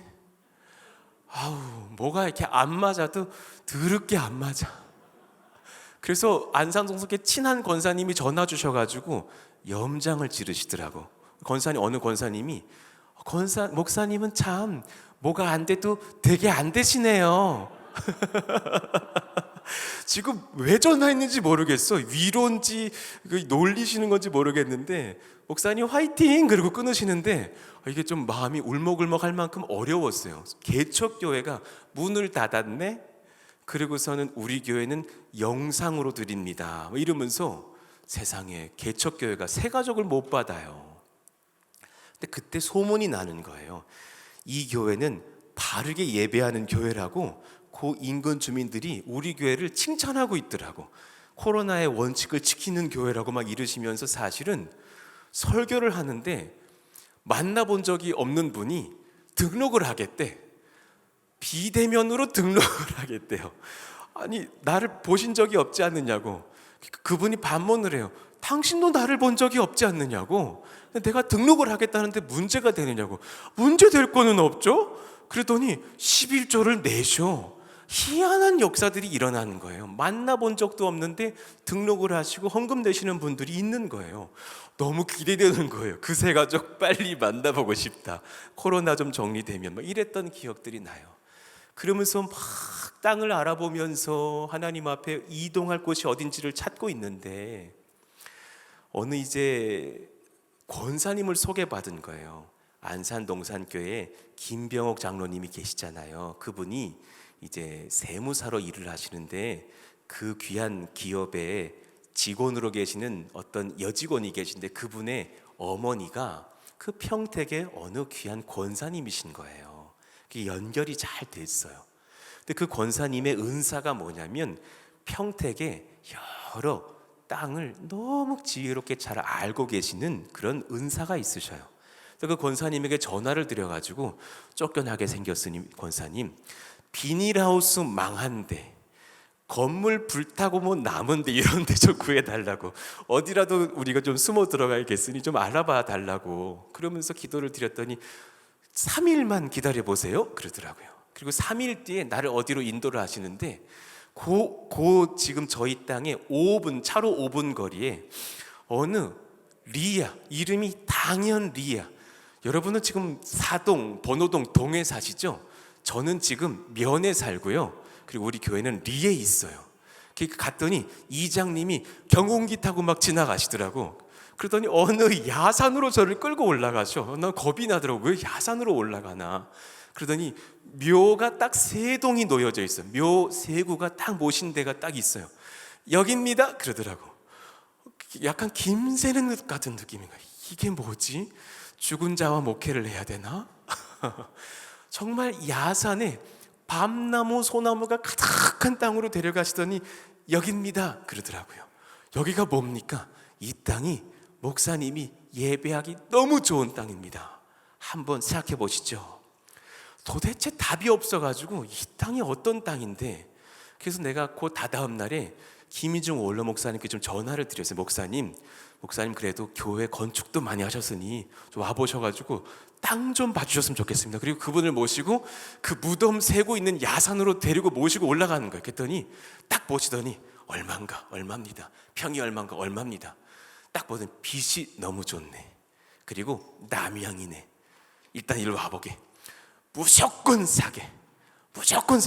뭐가 이렇게 안 맞아도 더럽게 안 맞아. 그래서 안산동석에 친한 권사님이 전화 주셔가지고 염장을 지르시더라고. 어느 권사님이 목사님은 참 뭐가 안 돼도 되게 안 되시네요. 지금 왜 전화했는지 모르겠어. 위로인지 놀리시는 건지 모르겠는데 목사님 화이팅! 그리고 끊으시는데 이게 좀 마음이 울먹울먹할 만큼 어려웠어요. 개척교회가 문을 닫았네? 그리고서는 우리 교회는 영상으로 드립니다 이러면서 세상에 개척교회가 새 가족을 못 받아요. 근데 그때 소문이 나는 거예요. 이 교회는 바르게 예배하는 교회라고 그 인근 주민들이 우리 교회를 칭찬하고 있더라고. 코로나의 원칙을 지키는 교회라고 막 이러시면서 사실은 설교를 하는데 만나본 적이 없는 분이 등록을 하겠대. 비대면으로 등록을 하겠대요. 아니 나를 보신 적이 없지 않느냐고. 그분이 반문을 해요. 당신도 나를 본 적이 없지 않느냐고. 내가 등록을 하겠다는데 문제가 되느냐고. 문제 될 거는 없죠. 그러더니 11조를 내셔. 희한한 역사들이 일어나는 거예요. 만나본 적도 없는데 등록을 하시고 헌금 내시는 분들이 있는 거예요. 너무 기대되는 거예요. 그 세 가족 빨리 만나보고 싶다. 코로나 좀 정리되면 막 이랬던 기억들이 나요. 그러면서 막 땅을 알아보면서 하나님 앞에 이동할 곳이 어딘지를 찾고 있는데 어느 이제 권사님을 소개받은 거예요. 안산동산교회 김병옥 장로님이 계시잖아요. 그분이 이제 세무사로 일을 하시는데 그 귀한 기업에 직원으로 계시는 어떤 여직원이 계신데 그분의 어머니가 그 평택의 어느 귀한 권사님이신 거예요. 그게 연결이 잘 됐어요. 근데 그 권사님의 은사가 뭐냐면 평택에 여러 땅을 너무 지혜롭게 잘 알고 계시는 그런 은사가 있으셔요. 그래서 그 권사님에게 전화를 드려가지고 쫓겨나게 생겼으니 권사님, 비닐하우스 망한데 건물 불타고 뭐 남은데 이런 데 좀 구해달라고, 어디라도 우리가 좀 숨어 들어가야겠으니 좀 알아봐 달라고 그러면서 기도를 드렸더니 3일만 기다려보세요 그러더라고요. 그리고 3일 뒤에 나를 어디로 인도를 하시는데 고 지금 저희 땅에 5분 차로 5분 거리에 어느 리아, 이름이 당연 리아. 여러분은 지금 사동 번호동 동에 사시죠? 저는 지금 면에 살고요. 그리고 우리 교회는 리에 있어요. 갔더니 이장님이 경운기 타고 막 지나가시더라고. 그러더니 어느 야산으로 저를 끌고 올라가셔. 난 겁이 나더라고. 왜 야산으로 올라가나? 그러더니 묘가 딱 3동이 놓여져 있어요. 묘 3구가 딱 모신 데가 딱 있어요. 여기입니다 그러더라고. 약간 김새는 것 같은 느낌인가. 이게 뭐지? 죽은 자와 목회를 해야 되나? 정말 야산에 밤나무 소나무가 가득한 땅으로 데려가시더니 여기입니다 그러더라고요. 여기가 뭡니까? 이 땅이 목사님이 예배하기 너무 좋은 땅입니다. 한번 생각해 보시죠. 도대체 답이 없어가지고 이 땅이 어떤 땅인데, 그래서 내가 그 다다음 날에 김희중 원로 목사님께 좀 전화를 드렸어요. 목사님 그래도 교회 건축도 많이 하셨으니 좀 와보셔가지고 땅 좀 봐주셨으면 좋겠습니다. 그리고 그분을 모시고 그 무덤 세고 있는 야산으로 데리고 모시고 올라가는 거예요. 그랬더니 딱 보시더니 얼마입니다. 평이 얼마입니다. 딱 보더니 빛이 너무 좋네. 그리고 남향이네. 일단 이리로 와보게. 무조건 사게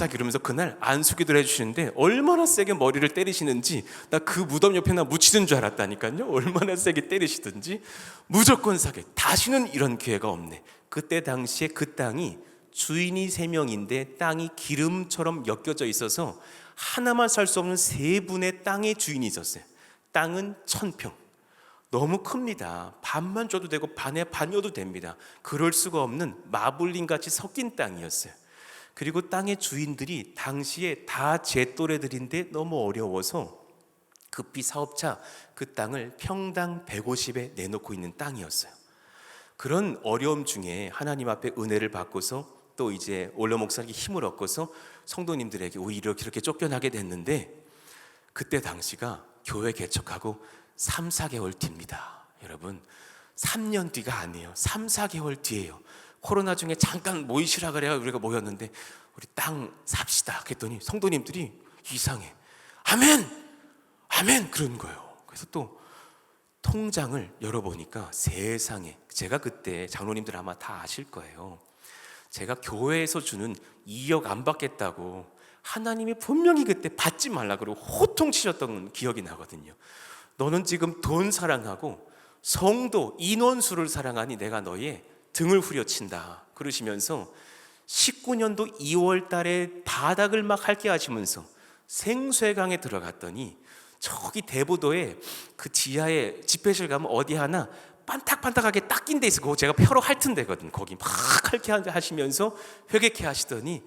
그러면서 그날 안수기도를 해주시는데 얼마나 세게 머리를 때리시는지 나 그 무덤 옆에 묻히는 줄 알았다니까요. 얼마나 세게 때리시든지 무조건 사게. 다시는 이런 기회가 없네. 그때 당시에 그 땅이 주인이 3명인데 땅이 기름처럼 엮여져 있어서 하나만 살 수 없는 3분의 땅의 주인이 있었어요. 땅은 1000평. 너무 큽니다. 반만 줘도 되고 반에 반이어도 됩니다. 그럴 수가 없는 마블링같이 섞인 땅이었어요. 그리고 땅의 주인들이 당시에 다 제 또래들인데 너무 어려워서 급히 사업자 그 땅을 평당 150에 내놓고 있는 땅이었어요. 그런 어려움 중에 하나님 앞에 은혜를 받고서 또 이제 원로 목사님께 힘을 얻고서 성도님들에게 오히려 이렇게 쫓겨나게 됐는데, 그때 당시가 교회 개척하고 3, 4개월 뒤입니다. 여러분 3년 뒤가 아니에요. 3, 4개월 뒤에요. 코로나 중에 잠깐 모이시라 그래야 우리가 모였는데 우리 땅 삽시다 그랬더니 성도님들이 이상해. 아멘 그런 거예요. 그래서 또 통장을 열어보니까 세상에, 제가 그때 장로님들 아마 다 아실 거예요. 제가 교회에서 주는 2억 안 받겠다고 하나님이 분명히 그때 받지 말라 그러고 호통치셨던 기억이 나거든요. 너는 지금 돈 사랑하고 성도 인원수를 사랑하니 내가 너의 등을 후려친다 그러시면서 19년도 2월 달에 바닥을 막 핥게 하시면서 생쇠강에 들어갔더니 저기 대부도에 그 지하에 집회실 가면 어디 하나 반딱반딱하게 닦인 데 있어. 그거 제가 펴로 핥은 데거든. 거기 막 핥게 하시면서 회개케 하시더니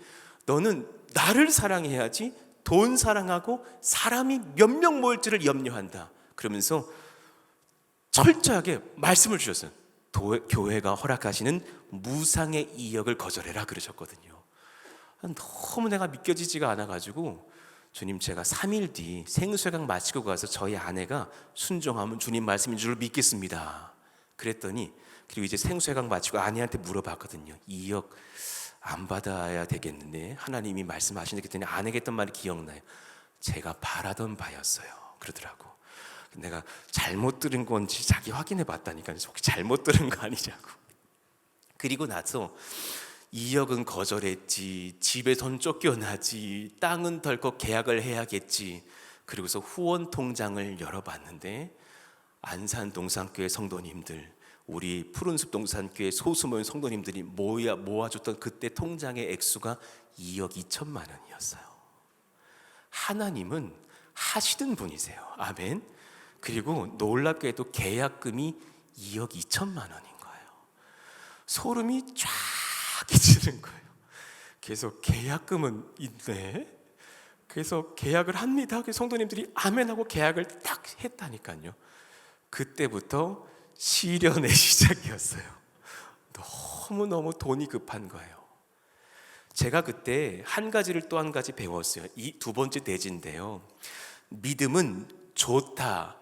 너는 나를 사랑해야지 돈 사랑하고 사람이 몇 명 모일지를 염려한다 그러면서 철저하게 말씀을 주셨어요. 교회가 허락하시는 무상의 2억을 거절해라 그러셨거든요. 너무 내가 믿겨지지가 않아가지고 주님, 제가 3일 뒤 생수회강 마치고 가서 저희 아내가 순종하면 주님 말씀인 줄 믿겠습니다 그랬더니, 그리고 이제 생수회강 마치고 아내한테 물어봤거든요. 2억 안 받아야 되겠는데 하나님이 말씀하시는데 그랬더니 아내가 했던 말이 기억나요. 제가 바라던 바였어요 그러더라고. 내가 잘못 들은 건지 자기 확인해 봤다니까요. 혹시 잘못 들은 거 아니냐고. 그리고 나서 2억은 거절했지, 집에선 쫓겨나지, 땅은 덜컥 계약을 해야겠지. 그리고서 후원 통장을 열어봤는데 안산 동산교회 성도님들, 우리 푸른숲 동산교회 소수모임 성도님들이 모아줬던 그때 통장의 액수가 2억 2천만 원이었어요. 하나님은 하시는 분이세요. 아멘. 그리고 놀랍게도 계약금이 2억 2천만 원인 거예요. 소름이 쫙 끼치는 거예요. 그래서 계약금은 있네. 그래서 계약을 합니다. 성도님들이 아멘하고 계약을 딱 했다니까요. 그때부터 시련의 시작이었어요. 너무너무 돈이 급한 거예요. 제가 그때 한 가지를 또 한 가지 배웠어요. 이 두 번째 대지인데요. 믿음은 좋다,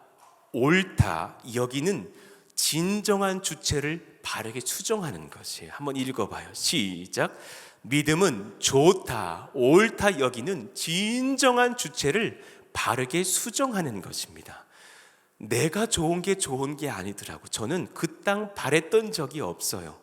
옳다, 여기는 진정한 주체를 바르게 수정하는 것이에요. 한번 읽어봐요. 시작. 믿음은 좋다, 옳다 여기는 진정한 주체를 바르게 수정하는 것입니다. 내가 좋은 게 아니더라고. 저는 그 땅 바랬던 적이 없어요.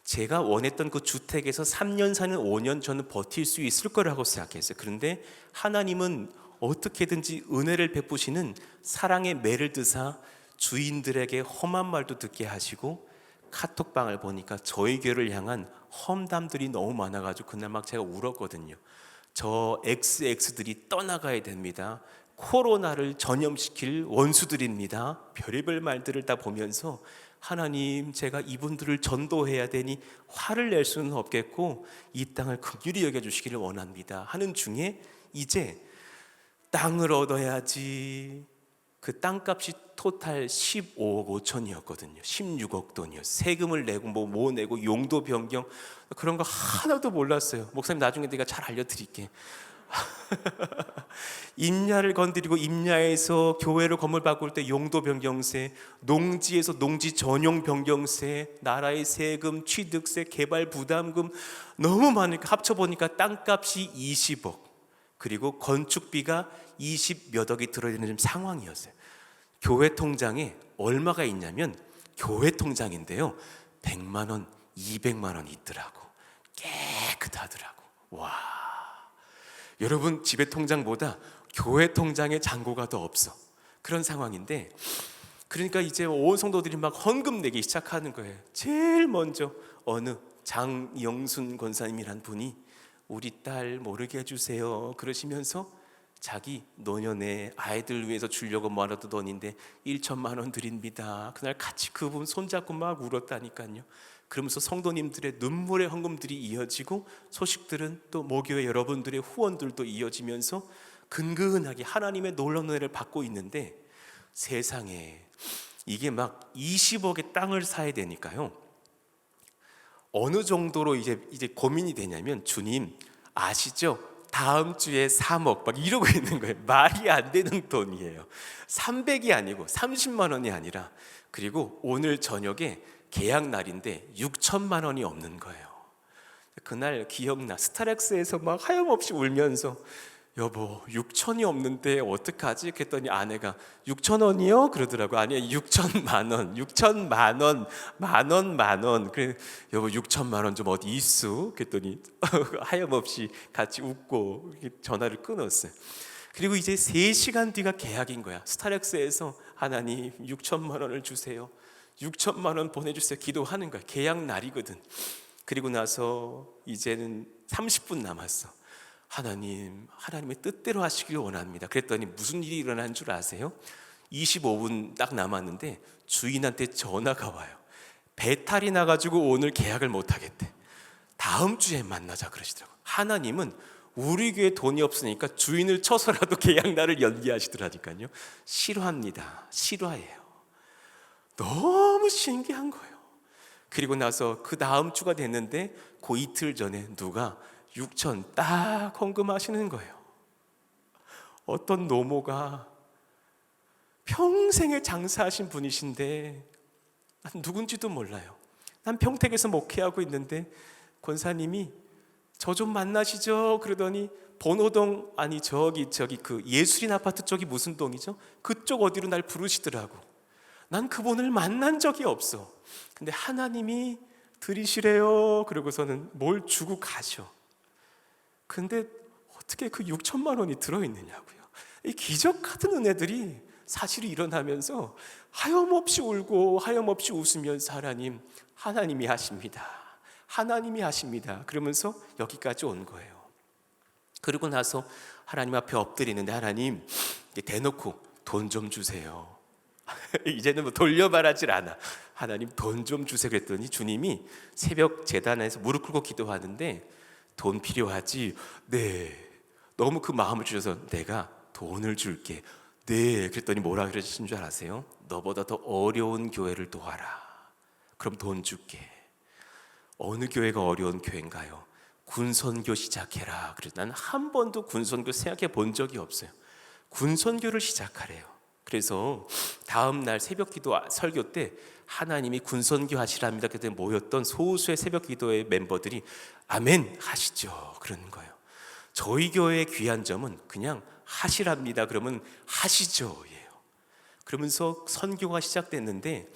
제가 원했던 그 주택에서 3년 사는 5년 저는 버틸 수 있을 거라고 생각했어요. 그런데 하나님은 어떻게든지 은혜를 베푸시는 사랑의 매를 드사 주인들에게 험한 말도 듣게 하시고, 카톡방을 보니까 저희 교회를 향한 험담들이 너무 많아가지고 그날 막 제가 울었거든요. 저 XX들이 떠나가야 됩니다. 코로나를 전염시킬 원수들입니다. 별의별 말들을 다 보면서 하나님, 제가 이분들을 전도해야 되니 화를 낼 수는 없겠고 이 땅을 긍휼히 여겨주시기를 원합니다 하는 중에 이제 땅을 얻어야지. 그 땅값이 토탈 15억 5천이었거든요. 16억 돈이요. 세금을 내고 뭐 내고 용도 변경 그런 거 하나도 몰랐어요. 목사님 나중에 내가 잘 알려드릴게. 임야를 건드리고 임야에서 교회로 건물 바꿀 때 용도 변경세, 농지에서 농지 전용 변경세, 나라의 세금, 취득세, 개발 부담금 너무 많으니까 합쳐보니까 땅값이 20억 그리고 건축비가 20몇 억이 들어야 되는 상황이었어요. 교회 통장에 얼마가 있냐면 교회 통장인데요 100만 원, 200만 원이 있더라고. 깨끗하더라고. 와, 여러분 집의 통장보다 교회 통장의 잔고가 더 없어. 그런 상황인데, 그러니까 이제 온 성도들이 막 헌금 내기 시작하는 거예요. 제일 먼저 어느 장영순 권사님이란 분이 우리 딸 모르게 해주세요 그러시면서 자기 노년에 아이들 위해서 주려고 모아놨던 돈인데 1천만 원 드립니다. 그날 같이 그분 손잡고 막 울었다니까요. 그러면서 성도님들의 눈물의 헌금들이 이어지고 소식들은 또 모교회 여러분들의 후원들도 이어지면서 근근하게 하나님의 놀라운 은혜를 받고 있는데, 세상에 이게 막 20억의 땅을 사야 되니까요. 어느 정도로 이제 고민이 되냐면, 주님 아시죠? 다음 주에 3억 막 이러고 있는 거예요. 말이 안 되는 돈이에요. 300이 아니고 30만 원이 아니라, 그리고 오늘 저녁에 계약 날인데 6천만 원이 없는 거예요. 그날 기억나. 스타렉스에서 막 하염없이 울면서 여보 6천이 없는데 어떡하지? 그랬더니 아내가 6천 원이요? 그러더라고. 아니야 6천만 원, 6천만 원, 만 원. 그래 여보 6천만 원 좀 어디 있어? 그랬더니 하염없이 같이 웃고 전화를 끊었어요. 그리고 이제 3시간 뒤가 계약인 거야. 스타렉스에서 하나님 6천만 원을 주세요. 6천만 원 보내주세요. 기도하는 거야. 계약 날이거든. 그리고 나서 이제는 30분 남았어. 하나님의 뜻대로 하시길 원합니다. 그랬더니 무슨 일이 일어난 줄 아세요? 25분 딱 남았는데 주인한테 전화가 와요. 배탈이 나가지고 오늘 계약을 못 하겠대. 다음 주에 만나자 그러시더라고요. 하나님은 우리 교회 돈이 없으니까 주인을 쳐서라도 계약 날을 연기하시더라니까요. 실화입니다. 실화예요. 너무 신기한 거예요. 그리고 나서 그 다음 주가 됐는데 그 이틀 전에 누가 6천 딱 헌금하시는 거예요. 어떤 노모가 평생에 장사하신 분이신데 난 누군지도 몰라요. 난 평택에서 목회하고 있는데 권사님이 저 좀 만나시죠. 그러더니 번호동 아니 저기 그 예술인 아파트 쪽이 무슨 동이죠? 그쪽 어디로 날 부르시더라고. 난 그분을 만난 적이 없어. 근데 하나님이 들이시래요. 그러고서는 뭘 주고 가셔. 근데 어떻게 그 6천만 원이 들어있느냐고요. 이 기적 같은 은혜들이 사실이 일어나면서 하염없이 울고 하염없이 웃으면서 하나님이 하십니다. 하나님이 하십니다. 그러면서 여기까지 온 거예요. 그리고 나서 하나님 앞에 엎드리는데 하나님 대놓고 돈 좀 주세요. 이제는 뭐 돌려말하질 않아. 하나님 돈 좀 주세요. 그랬더니 주님이 새벽 제단에서 무릎 꿇고 기도하는데 돈 필요하지? 네. 너무 그 마음을 주셔서 내가 돈을 줄게. 네. 그랬더니 뭐라 그러신 줄 아세요? 너보다 더 어려운 교회를 도와라. 그럼 돈 줄게. 어느 교회가 어려운 교회인가요? 군선교 시작해라. 그래서 난 한 번도 군선교 생각해 본 적이 없어요. 군선교를 시작하래요. 그래서 다음 날 새벽 기도 설교 때 하나님이 군선교 하시랍니다. 그때 모였던 소수의 새벽 기도의 멤버들이 아멘 하시죠. 그러는 거예요. 저희 교회의 귀한 점은 그냥 하시랍니다. 그러면 하시죠. 예요. 그러면서 선교가 시작됐는데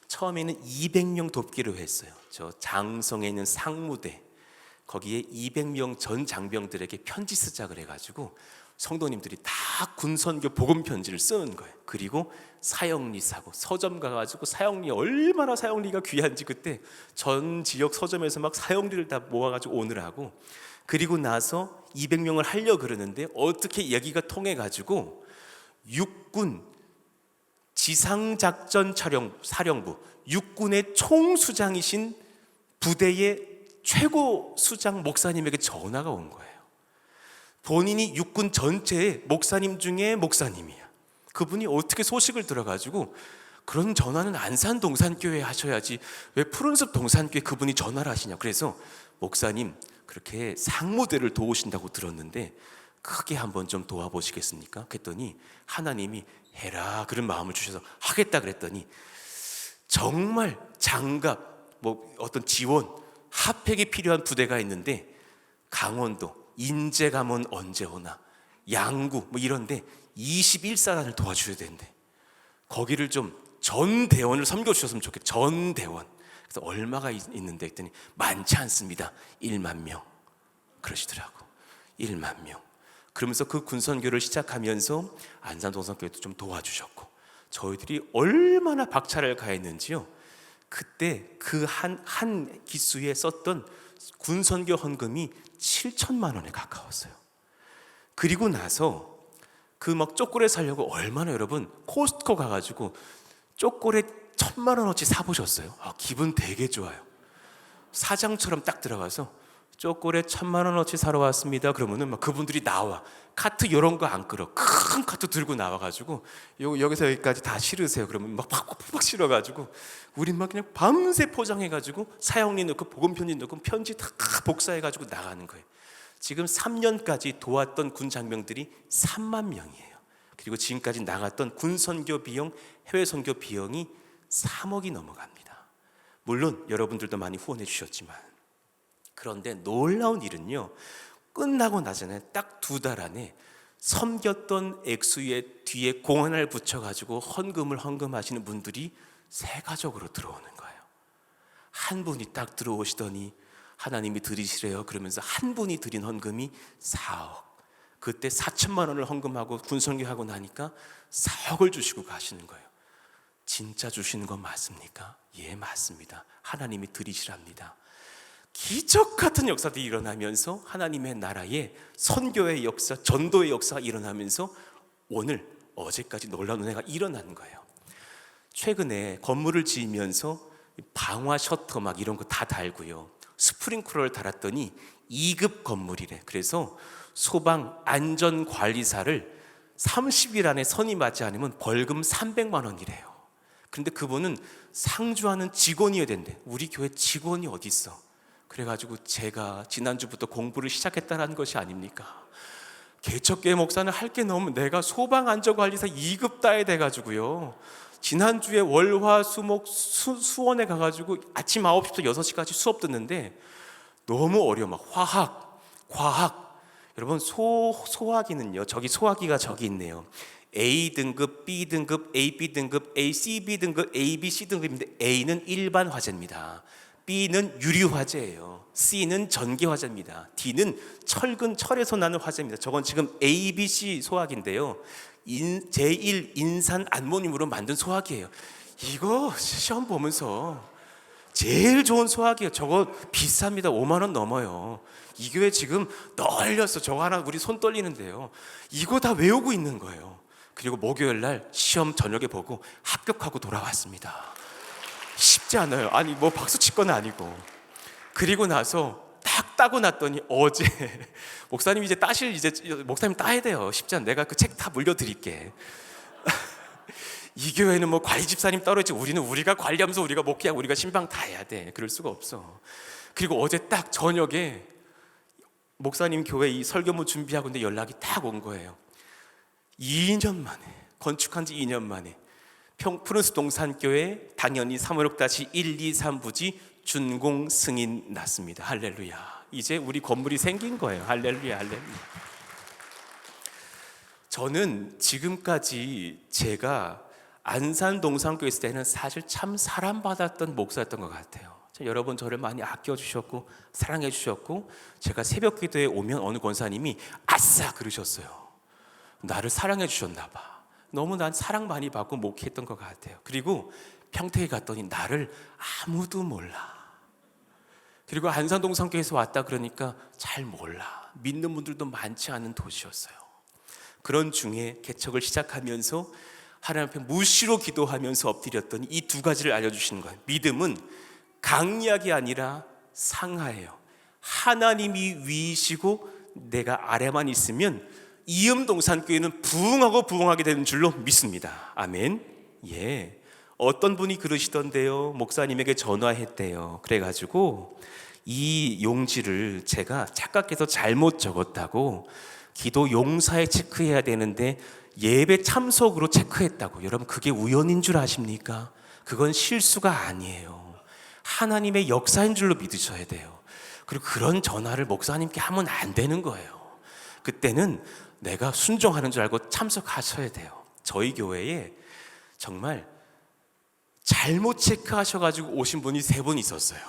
처음에는 200명 돕기로 했어요. 저 장성에 있는 상무대 거기에 200명 전 장병들에게 편지 쓰자 그래가지고 성도님들이 다 군선교 복음 편지를 쓰는 거예요. 그리고 사형리 사고 서점 가가지고 사형리 얼마나 사형리가 귀한지 그때 전 지역 서점에서 막 사형리를 다 모아가지고 오느라고 그리고 나서 200명을 하려 그러는데 어떻게 얘기가 통해가지고 육군 지상작전 사령부 육군의 총수장이신 부대의 최고 수장 목사님에게 전화가 온 거예요. 본인이 육군 전체의 목사님 중에 목사님이야. 그분이 어떻게 소식을 들어가지고 그런 전화는 안산 동산교회 하셔야지 왜 푸른숲 동산교회 그분이 전화를 하시냐. 그래서 목사님 그렇게 상무대를 도우신다고 들었는데 크게 한번 좀 도와보시겠습니까? 그랬더니 하나님이 해라 그런 마음을 주셔서 하겠다 그랬더니 정말 장갑 뭐 어떤 지원 핫팩이 필요한 부대가 있는데 강원도 인제 가면 언제 오나 양구 뭐 이런데 21사단을 도와줘야 된대. 거기를 좀 전대원을 섬겨주셨으면 좋겠다. 전대원. 그래서 얼마가 있는데 했더니 많지 않습니다. 1만 명 그러시더라고. 1만 명. 그러면서 그 군선교를 시작하면서 안산동산교회도 좀 도와주셨고 저희들이 얼마나 박차를 가했는지요. 그때 그 한 기수에 썼던 군선교 헌금이 7천만 원에 가까웠어요. 그리고 나서 그 막 초콜릿 사려고 얼마나 여러분 코스트코 가가지고 초콜릿 1,000만 원어치 사보셨어요? 기분 되게 좋아요. 사장처럼 딱 들어가서 초콜릿 1,000만 원어치 사러 왔습니다. 그러면은 막 그분들이 나와 카트 이런 거 안 끌어 큰 카트 들고 나와가지고 여기서 여기까지 다 실으세요. 그러면 막 팍팍팍 실어가지고 우린 막 그냥 밤새 포장해가지고 사형리 넣고 복음 편지 넣고 편지 다 복사해가지고 나가는 거예요. 지금 3년까지 도왔던 군 장병들이 3만 명이에요. 그리고 지금까지 나갔던 군 선교 비용, 해외 선교 비용이 3억이 넘어갑니다. 물론 여러분들도 많이 후원해 주셨지만 그런데 놀라운 일은요. 끝나고 나잖아요. 딱 2달 안에 섬겼던 액수의 뒤에 공안을 붙여가지고 헌금하시는 분들이 3가족으로 들어오는 거예요. 한 분이 딱 들어오시더니 하나님이 드리시래요. 그러면서 한 분이 드린 헌금이 4억. 그때 4천만 원을 헌금하고 군선교하고 나니까 4억을 주시고 가시는 거예요. 진짜 주시는 건 맞습니까? 예, 맞습니다. 하나님이 드리시랍니다. 기적 같은 역사들이 일어나면서 하나님의 나라에 선교의 역사, 전도의 역사가 일어나면서 오늘 어제까지 놀라운 은혜가 일어나는 거예요. 최근에 건물을 지으면서 방화 셔터 막 이런 거 다 달고요. 스프링클러를 달았더니 2급 건물이래. 그래서 소방 안전관리사를 30일 안에 선임하지 않으면 벌금 300만 원이래요. 그런데 그분은 상주하는 직원이어야 된대. 우리 교회 직원이 어디 있어? 그래가지고 제가 지난주부터 공부를 시작했다는 것이 아닙니까? 개척교회 목사는 할 게 너무 내가 소방안전관리사 2급 따야 돼가지고요. 지난주에 월화 수목 수원에 가가지고 아침 9시부터 6시까지 수업 듣는데 너무 어려워. 막 화학, 과학. 여러분 소화기는요. 소화기가 저기 있네요. A 등급, B 등급, AB 등급, ACB 등급, ABC 등급인데 A는 일반 화재입니다. B는 유리 화재예요. C는 전기 화재입니다. D는 철에서 나는 화재입니다. 저건 지금 ABC 소화기인데요. 제1 인산 암모늄으로 만든 소화기예요. 이거 시험 보면서 제일 좋은 소화기예요. 저거 비쌉니다. 5만 원 넘어요. 이 교회 지금 널렸어. 저거 하나 우리 손 떨리는데요. 이거 다 외우고 있는 거예요. 그리고 목요일 날 시험 저녁에 보고 합격하고 돌아왔습니다. 쉽지 않아요. 아니 뭐 박수 칠 건 아니고. 그리고 나서 딱 따고 났더니 어제 목사님 이제 목사님 따야 돼요. 쉽지 않아. 내가 그 책 다 물려드릴게. 이 교회는 뭐 관리 집사님 떨어지지, 우리가 관리하면서 우리가 목회하고 우리가 신방 다 해야 돼. 그럴 수가 없어. 그리고 어제 딱 저녁에 목사님 교회 이 설교문 준비하고 있는데 연락이 딱 온 거예요. 2년 만에, 건축한 지 2년 만에 푸른스 동산교회 당연히 356-1, 2, 3부지 준공 승인 났습니다. 할렐루야. 이제 우리 건물이 생긴 거예요. 할렐루야, 할렐루야. 저는 지금까지 제가 안산 동산교회 있을 때는 사실 참 사랑받았던 목사였던 것 같아요. 여러분 저를 많이 아껴주셨고 사랑해주셨고, 제가 새벽 기도에 오면 어느 권사님이 아싸 그러셨어요. 나를 사랑해 주셨나 봐. 너무 난 사랑 많이 받고 목회했던 것 같아요. 그리고 평택에 갔더니 나를 아무도 몰라. 그리고 안산동 성교에서 왔다 그러니까 잘 몰라. 믿는 분들도 많지 않은 도시였어요. 그런 중에 개척을 시작하면서 하나님 앞에 무시로 기도하면서 엎드렸더니 이 두 가지를 알려주시는 거예요. 믿음은 강약이 아니라 상하예요. 하나님이 위이시고 내가 아래만 있으면 이음동산교회는 부흥하게 되는 줄로 믿습니다. 아멘. 예. 어떤 분이 그러시던데요. 목사님에게 전화했대요. 그래가지고 이 용지를 제가 착각해서 잘못 적었다고 기도 용사에 체크해야 되는데 예배 참석으로 체크했다고. 여러분 그게 우연인 줄 아십니까? 그건 실수가 아니에요. 하나님의 역사인 줄로 믿으셔야 돼요. 그리고 그런 전화를 목사님께 하면 안 되는 거예요. 그때는 내가 순종하는 줄 알고 참석하셔야 돼요. 저희 교회에 정말 잘못 체크하셔가지고 오신 분이 3분 있었어요.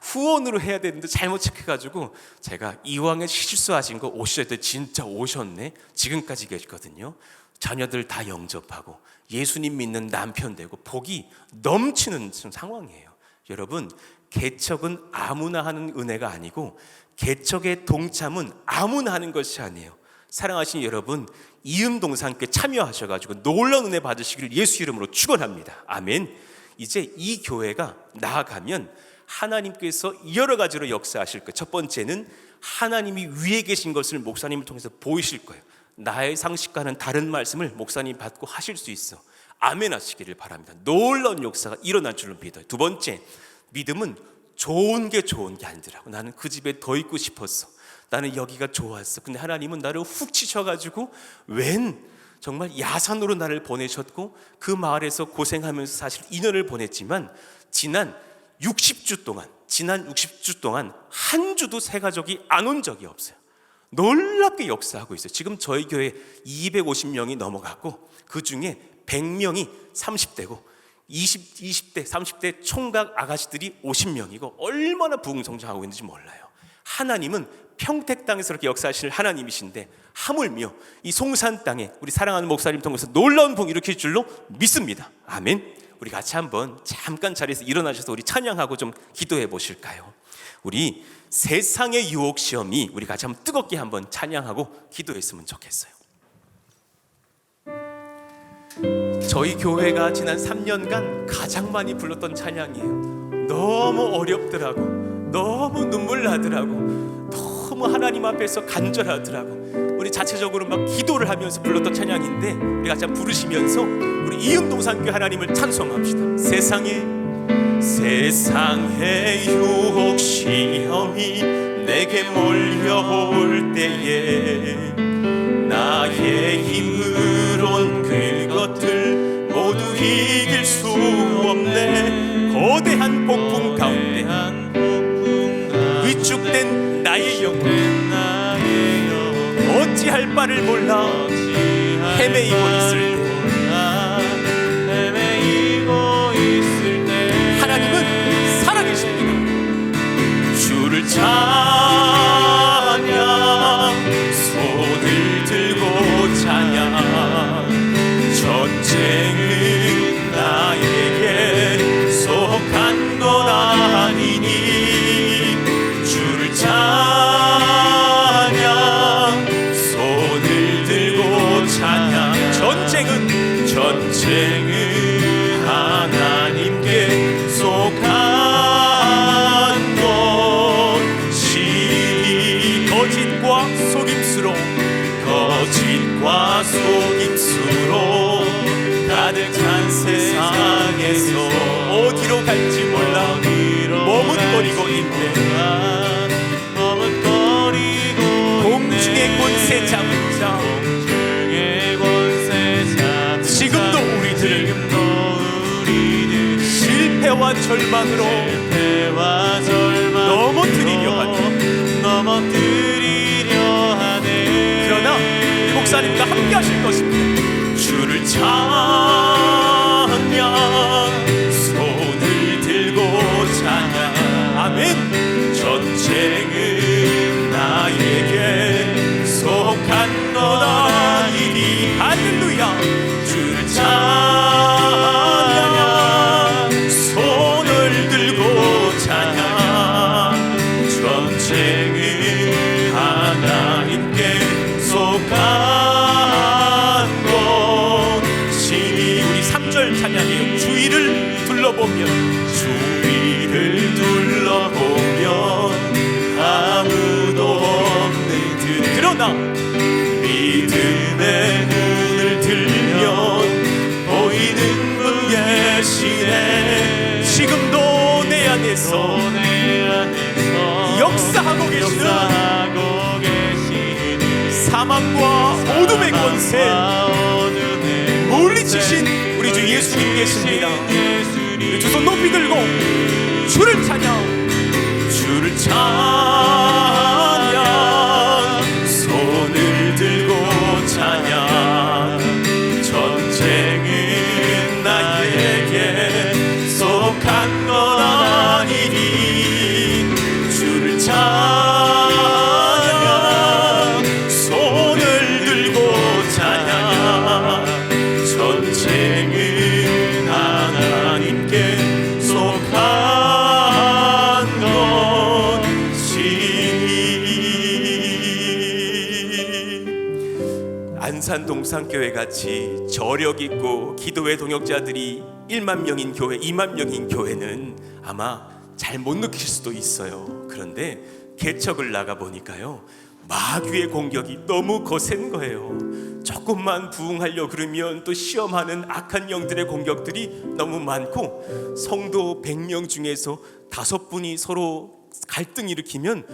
후원으로 해야 되는데 잘못 체크해가지고 제가 이왕에 실수하신 거 오셔야 돼. 진짜 오셨네. 지금까지 계시거든요. 자녀들 다 영접하고 예수님 믿는 남편 되고 복이 넘치는 상황이에요. 여러분 개척은 아무나 하는 은혜가 아니고 개척의 동참은 아무나 하는 것이 아니에요. 사랑하신 여러분 이음동산께 참여하셔가지고 놀라운 은혜 받으시기를 예수 이름으로 축원합니다. 아멘. 이제 이 교회가 나아가면 하나님께서 여러 가지로 역사하실 거예요. 첫 번째는 하나님이 위에 계신 것을 목사님을 통해서 보이실 거예요. 나의 상식과는 다른 말씀을 목사님 받고 하실 수 있어. 아멘 하시기를 바랍니다. 놀라운 역사가 일어날 줄로 믿어요. 두 번째, 믿음은 좋은 게 아니더라고. 나는 그 집에 더 있고 싶었어. 나는 여기가 좋았어. 근데 하나님은 나를 훅 치셔가지고 정말 야산으로 나를 보내셨고 그 마을에서 고생하면서 사실 2년을 보냈지만 지난 60주 동안 한 주도 새 가족이 안 온 적이 없어요. 놀랍게 역사하고 있어요. 지금 저희 교회 250명이 넘어갔고 그 중에 100명이 30대고 20대, 30대 총각 아가씨들이 50명이고 얼마나 부흥성장하고 있는지 몰라요. 하나님은 평택 땅에서 그렇게 역사하시는 하나님이신데 하물며 이 송산 땅에 우리 사랑하는 목사님 통해서 놀라운 부흥 일으킬 줄로 믿습니다. 아멘. 우리 같이 한번 잠깐 자리에서 일어나셔서 우리 찬양하고 좀 기도해 보실까요? 우리 세상의 유혹 시험이 우리 같이 한번 뜨겁게 한번 찬양하고 기도했으면 좋겠어요. 저희 교회가 지난 3년간 가장 많이 불렀던 찬양이에요. 너무 어렵더라고. 너무 눈물 나더라고. 너무 하나님 앞에서 간절하더라고. 우리 자체적으로 막 기도를 하면서 불렀던 찬양인데 우리 같이 한번 부르시면서 우리 이음동산교회 하나님을 찬송합시다. 세상의 유혹 시험이 내게 몰려올 때에 나의 힘으론 그것들 모두 이길 수 없네. 거대한 폭풍 가운데 위축된 나의 바를 몰라 헤매이고 있을 때 하나님은 살아계십니다. 주를 찬양, 손을 들고 찬양. 전쟁은 나에게 속한 건 아니니 주를 찬양, 손을 들고 찬양. 전쟁은 하나님께 속한 것이니 거짓과 속임수로 가득한 세상에서 어디로 갈지 몰라 머뭇거리고 있네. 공중의 권세 잡은 자, 지금도 우리들을 실패와 절망으로 넘어뜨리려 하네. 그러나 이 목사님과 함께 하실 것입니다. 주를 찬양, 손을 들고 찬양. 아멘. 전쟁은 나에게 속한 건 아니니 할렐루야. 주를 찬양, 손을 들고 찬양. 전쟁은 하나님께 속한 것이니. 우리 3절 찬양이에요. 주위를 둘러보면 아무도 없는 듯. 그러나 믿음의 눈을 들면 보이는 분 계시네. 지금도 내 안에서 역사하고 계시는 사망과 어둠의 권세 물리치신 우리 주 예수님 계십니다. 우리 두 손 높이 들고 주를 찬양, 손을 들고 찬양. 전쟁은 나에게 속한 건 아니니 주를 찬양, 손을 들고 찬양. 전쟁은 하나님께 속한 안산 동산교회 같이 저력 있고 기도의 동역자들이 1만 명인 교회, 2만 명인 교회는 아마 잘 못 느끼실 수도 있어요. 그런데 개척을 나가 보니까요, 마귀의 공격이 너무 거센 거예요. 조금만 부흥하려 그러면 또 시험하는 악한 영들의 공격들이 너무 많고, 성도 100명 중에서 5분이 서로 갈등 일으키면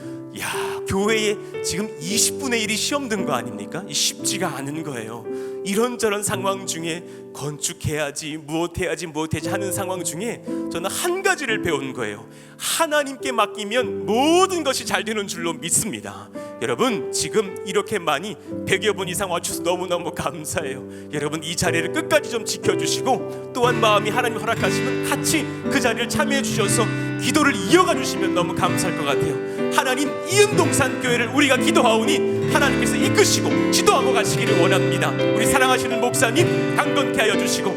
교회에 지금 20분의 1이 시험 든 거 아닙니까? 쉽지가 않은 거예요. 이런저런 상황 중에 건축해야지 무엇해야지 하는 상황 중에 저는 한 가지를 배운 거예요. 하나님께 맡기면 모든 것이 잘 되는 줄로 믿습니다. 여러분, 지금 이렇게 많이 100여 분 이상 와주셔서 너무너무 감사해요. 여러분, 이 자리를 끝까지 좀 지켜주시고, 또한 마음이 하나님 허락하시면 같이 그 자리를 참여해 주셔서 기도를 이어가 주시면 너무 감사할 것 같아요. 하나님, 이음동산 교회를 우리가 기도하오니 하나님께서 이끄시고 지도하고 가시기를 원합니다. 우리 사랑하시는 목사님 강건케 하여 주시고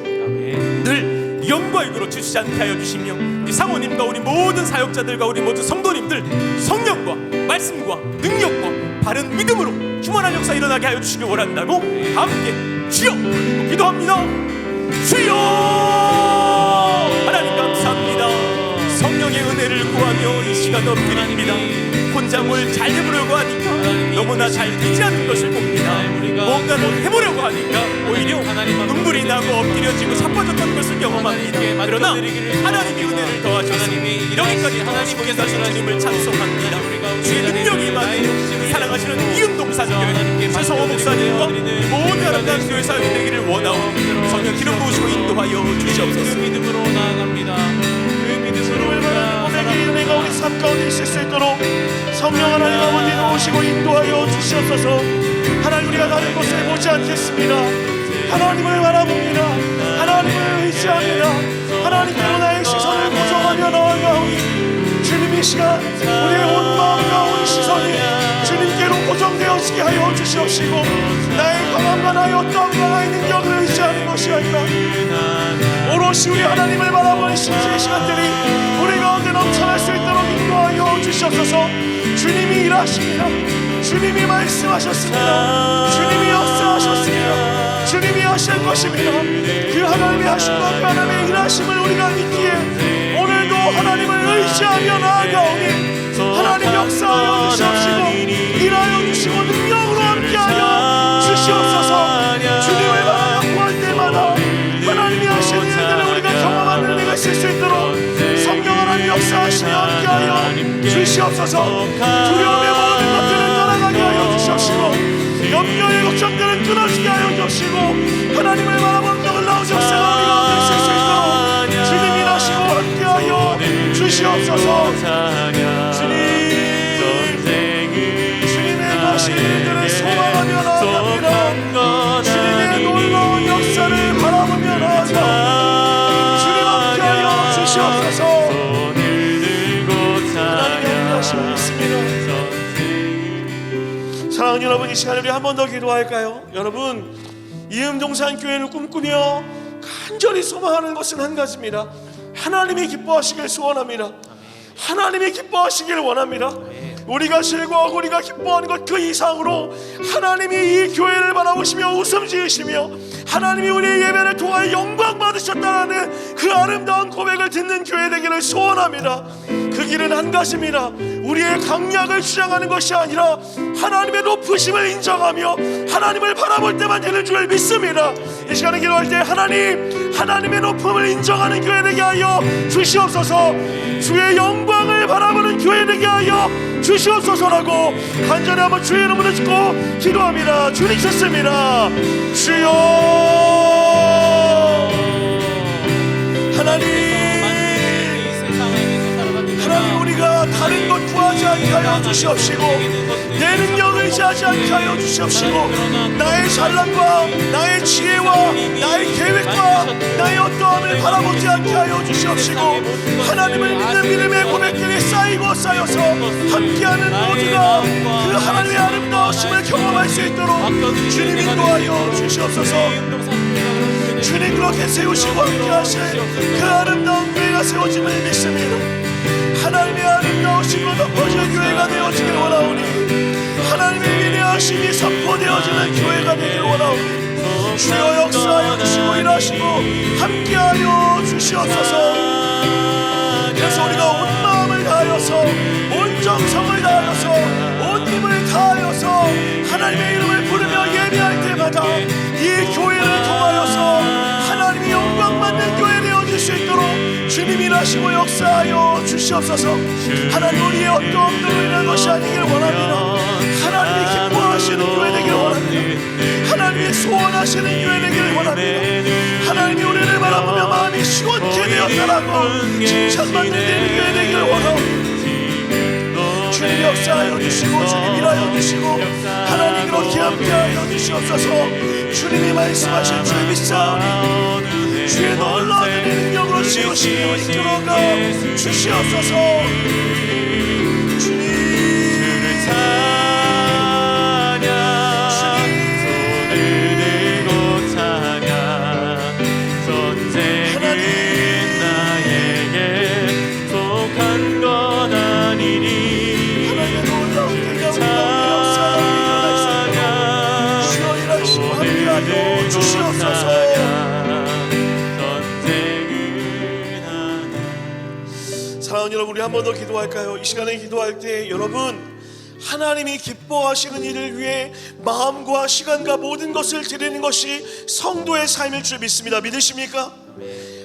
늘 영광의 그로 주시지 않게 하여 주시며, 우리 사모님과 우리 모든 사역자들과 우리 모든 성도님들 성령과 말씀과 능력과 바른 믿음으로 충만한 역사 일어나게 하여 주시길 원한다고 함께 주여 기도합니다. 주여, 하나님 감사합니다. 성령의 은혜를 구하며 이 시간 엎드립니다. 혼자 뭘 잘 해보려고 하니까 너무나 잘 되지 않는 것을 봅니다. 뭔가를 해보려고 하니까 오히려 눈물이 나고 엎드려지고 자빠졌던 것을 경험합니다. 그러나 하나님이 은혜를 더하셔서 여기까지 도우시고 계신 주님을 찬송합니다. 주의 능력이 많은 사랑하시는 이음동산교회 최성호 목사님과 모든 아름다운 교회 사역이 되기를 원하오니 성령 기름 부으시고 인도하여 주시옵소서. 믿음으로 나아갑니다. 은혜가 우리 삶 가운데 있을 수 있도록 성령 하나님 아버지 오시고 인도하여 주시옵소서. 하나님 우리가 다른 곳을 보지 않겠습니다. 하나님을 바라봅니다. 하나님을 의지합니다. 하나님께로 나의 시선을 고정하며 나아가오니 주님 이 시간 우리의 온 마음과 온 시선이 주님께로 고정되어지게 하여 주시옵시고 나의 강함과 나의 어떠함과 나의 능력을 의지하는 것이 아니라 오롯이 우리 하나님을 바라보는 심지의 시간들이 우리 가운데 넘쳐날 수 있도록 인도하여 주시옵소서. 주님이 일하십니다. 주님이 말씀하셨습니다. 주님이 역사하셨습니다. 주님이 하실 것입니다. 그 하나님의 하심과 그 하나님의 일하심을 우리가 믿기에 오늘도 하나님을 의지하며 나아가오니 하나님 역사하여 주시옵시고 일하여 주시고 능력으로 함께하여 주시옵소서. 주님을 바라며 구할 때마다 하나님이 하시는 일들을 우리가 경험하는 은혜가 있을 수 있도록 성령 하나님 역사하시며 함께하여 주시옵소서. 두려움의 모든 것들을 떠나가게 하여 주시옵시고 염려의 걱정들은 끊어지게 하여 주시고 하나님을 바라보는 놀라운 역사가 우리 가운데 있을 수 있도록 주님이 나시고 함께하여 주시옵소서. 주님의 나신 일들을 소망하며 나아갑니다. 주님의 놀라운 역사를 바라보며 나아갑니다. 주님 함께하여 주시옵소서. 하나님의 하심을 믿습니다. 사랑하는 여러분, 이 시간에 우리 한 번 더 기도할까요? 여러분, 이음동산 교회를 꿈꾸며 간절히 소망하는 것은 한 가지입니다. 하나님이 기뻐하시길 소원합니다. 하나님이 기뻐하시길 원합니다. 우리가 즐거워하고 우리가 기뻐하는 것 그 이상으로 하나님이 이 교회를 바라보시며 웃음 지으시며 하나님이 우리의 예배를 통하여 영광 받으셨다는 그 아름다운 고백을 듣는 교회 되기를 소원합니다. 그 길은 한 가지입니다. 우리의 강약을 주장하는 것이 아니라 하나님의 높으심을 인정하며 하나님을 바라볼 때만 되는 줄 믿습니다. 이 시간에 기도할 때 하나님의 높음을 인정하는 교회 되게 하여 주시옵소서. 주의 영광을 바라보는 교회 되게 하여 주시옵소서라고 간절히 한번 주의 이름으로 짓고 기도합니다. 주님 찾습니다. 주여 하나님 우리가 다른 것 구하지 않게 하여 주시옵시고 내 능력을 의지하지 않게 하여 주시옵시고 나의 잘난과 나의 지혜와 나의 계획과 나의 어떠함을 바라보지 않게 하여 주시옵시고 하나님을 믿는 믿음의 고백들이 쌓이고 쌓여서 함께하는 모두가 그 하나님의 아름다우심을 경험할 수 있도록 주님 인도하여 주시옵소서. 주님 그렇게 세우시고 함께하실 그 아름다운 교회가 세워짐을 믿습니다. 하나님의 아름다우심으로 덮어진 교회가 되어지길 원하오니 하나님의 위대하심이 선포되어지는 교회가 되길 원하오니 주여 역사하여 주시고 일하시고 함께하여 주시옵소서. 그래서 우리가 온 마음을 다하여서 온 정성을 다하여서 온 힘을 다하여서 하나님의 이름을 부르며 예배할 때마다 이 교회를 통하여서 하나님이 영광받는 교회 되어질 수 있도록 주님이 일하시고 역사하여 주시옵소서. 하나님 우리의 어떠함들로 인한 것이 아니길 원합니다. 하나님이 기뻐하시는 교회 되길 원합니다. 하나님이 소원하시는 교회 되길 원합니다. 하나님이 우리를 바라보며 마음이 시원케 되었다라고 칭찬받는 교회 되길 원합니다. 주님 역사하여 주시고 주님 일하여 주시고 하나님 그렇게 함께하여 주시옵소서. 주님이 말씀하신 줄 믿사오니 주의 놀라운 능력으로 지으시며 이끌어가 주시옵소서. 주님 사랑하는 여러분, 우리 한 번 더 기도할까요? 이 시간에 기도할 때 여러분 하나님이 기뻐하시는 일을 위해 마음과 시간과 모든 것을 드리는 것이 성도의 삶일 줄 믿습니다. 믿으십니까?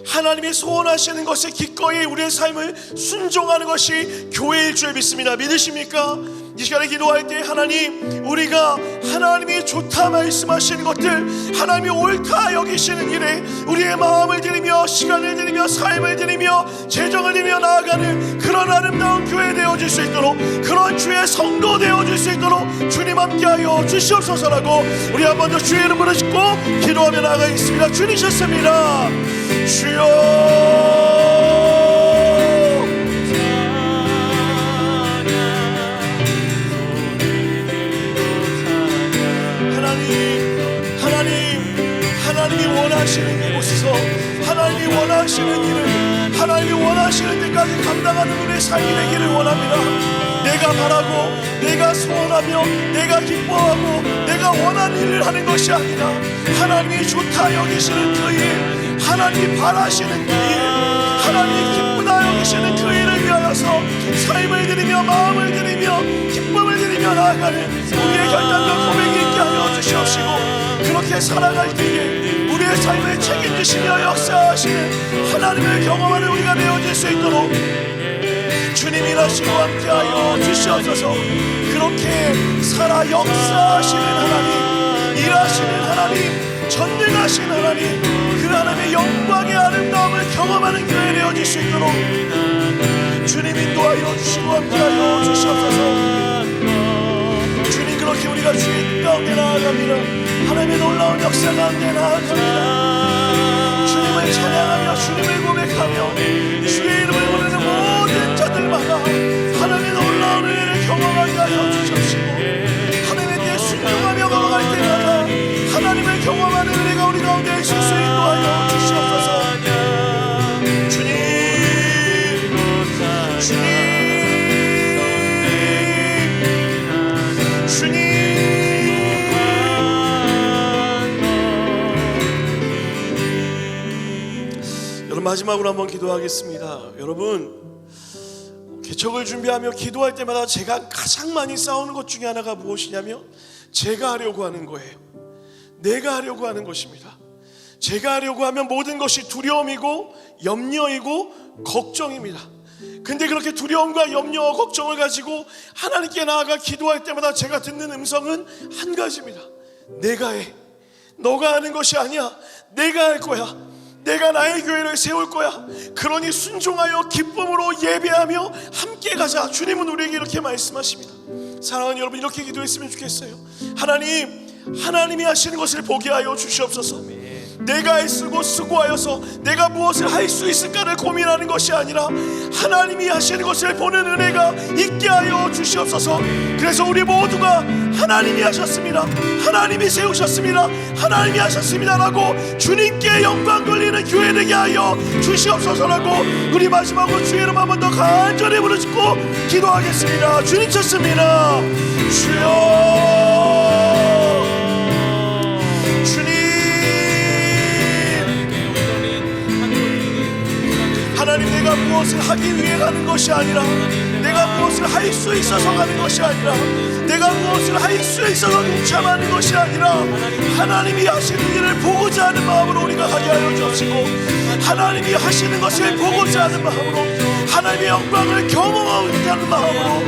하나님이 소원하시는 것에 기꺼이 우리의 삶을 순종하는 것이 교회일 줄 믿습니다. 믿으십니까? 이 시간에 기도할 때 하나님, 우리가 하나님이 좋다 말씀하시는 것들, 하나님이 옳다 여기시는 일에 우리의 마음을 드리며 시간을 드리며 삶을 드리며 재정을 드리며 나아가는 그런 아름다운 교회 되어질 수 있도록, 그런 주의 성도 되어질 수 있도록 주님 함께하여 주시옵소서라고 우리 한 번 더 주의 이름 부르짖고 기도하며 나아가겠습니다. 주님 좋습니다. 주여, 하나님이 원하시는 이곳에서 하나님이 원하시는 일을 하나님이 원하시는 데까지 감당하는 우리의 삶이 되기를 원합니다. 내가 바라고 내가 소원하며 내가 기뻐하고 내가 원하는 일을 하는 것이 아니라 하나님이 좋다 여기시는 그 일, 하나님이 바라시는 그 일, 하나님이 기쁘다 여기시는 그 일을 위하여서 삶을 드리며 마음을 드리며 기쁨을 드리며 나아가는 우리의 결단과 고백이 있게 하여 주시옵시고, 그렇게 살아갈 때에 우리의 삶을 책임지시며 역사하시는 하나님을 경험하는 우리가 되어질 수 있도록 주님 일하시고 함께하여 주시옵소서. 그렇게 살아 역사하시는 하나님, 일하시는 하나님, 전능하신 하나님, 그 하나님의 영광의 아름다움을 경험하는 교회 되어질 수 있도록 주님 인도하여 주시고 함께하여 주시옵소서. 주님, 그렇게 우리가 주의 뜻 가운데 나아갑니다. 하나님의 놀라운 역사 가운데 나아갑니다. 주님을 찬양하며 주님을 고백하며 주의 이름을 부르는 모든 자들마다 하나님의 놀라운 은혜를 경험하게 하여 주시옵시고, 하나님의 뜻에 순종하며 걸어갈 때마다 하나님을 경험하는 은혜가 우리 가운데 있을 수 인도하여 주시옵소서. 주님, 주님, 마지막으로 한번 기도하겠습니다. 여러분, 개척을 준비하며 기도할 때마다 제가 가장 많이 싸우는 것 중에 하나가 무엇이냐면 제가 하려고 하는 거예요. 내가 하려고 하는 것입니다. 제가 하려고 하면 모든 것이 두려움이고 염려이고 걱정입니다. 근데 그렇게 두려움과 염려와 걱정을 가지고 하나님께 나아가 기도할 때마다 제가 듣는 음성은 한 가지입니다. 내가 해. 너가 하는 것이 아니야. 내가 할 거야. 내가 나의 교회를 세울 거야. 그러니 순종하여 기쁨으로 예배하며 함께 가자. 주님은 우리에게 이렇게 말씀하십니다. 사랑하는 여러분, 이렇게 기도했으면 좋겠어요. 하나님, 하나님이 하시는 것을 보게 하여 주시옵소서. 내가 애쓰고 수고하여서 내가 무엇을 할 수 있을까를 고민하는 것이 아니라 하나님이 하시는 것을 보는 은혜가 있게 하여 주시옵소서. 그래서 우리 모두가 하나님이 하셨습니다, 하나님이 세우셨습니다, 하나님이 하셨습니다 라고 주님께 영광 돌리는 교회 되게 하여 주시옵소서라고 우리 마지막으로 주의 이름 한 번 더 간절히 부르짖고 기도하겠습니다. 주님 찾습니다. 주여, 하나님, 내가 무엇을 하기 위해 가는 것이 아니라 내가 무엇을 할 수 있어서 가는 것이 아니라 내가 무엇을 할 수 있어서 동참하는 것이 아니라 하나님이 하시는 일을 보고자 하는 마음으로 우리가 가게 하여 주시고, 하나님이 하시는 것을 보고자 하는 마음으로 하나님의 영광을 경험하고자 하는 마음으로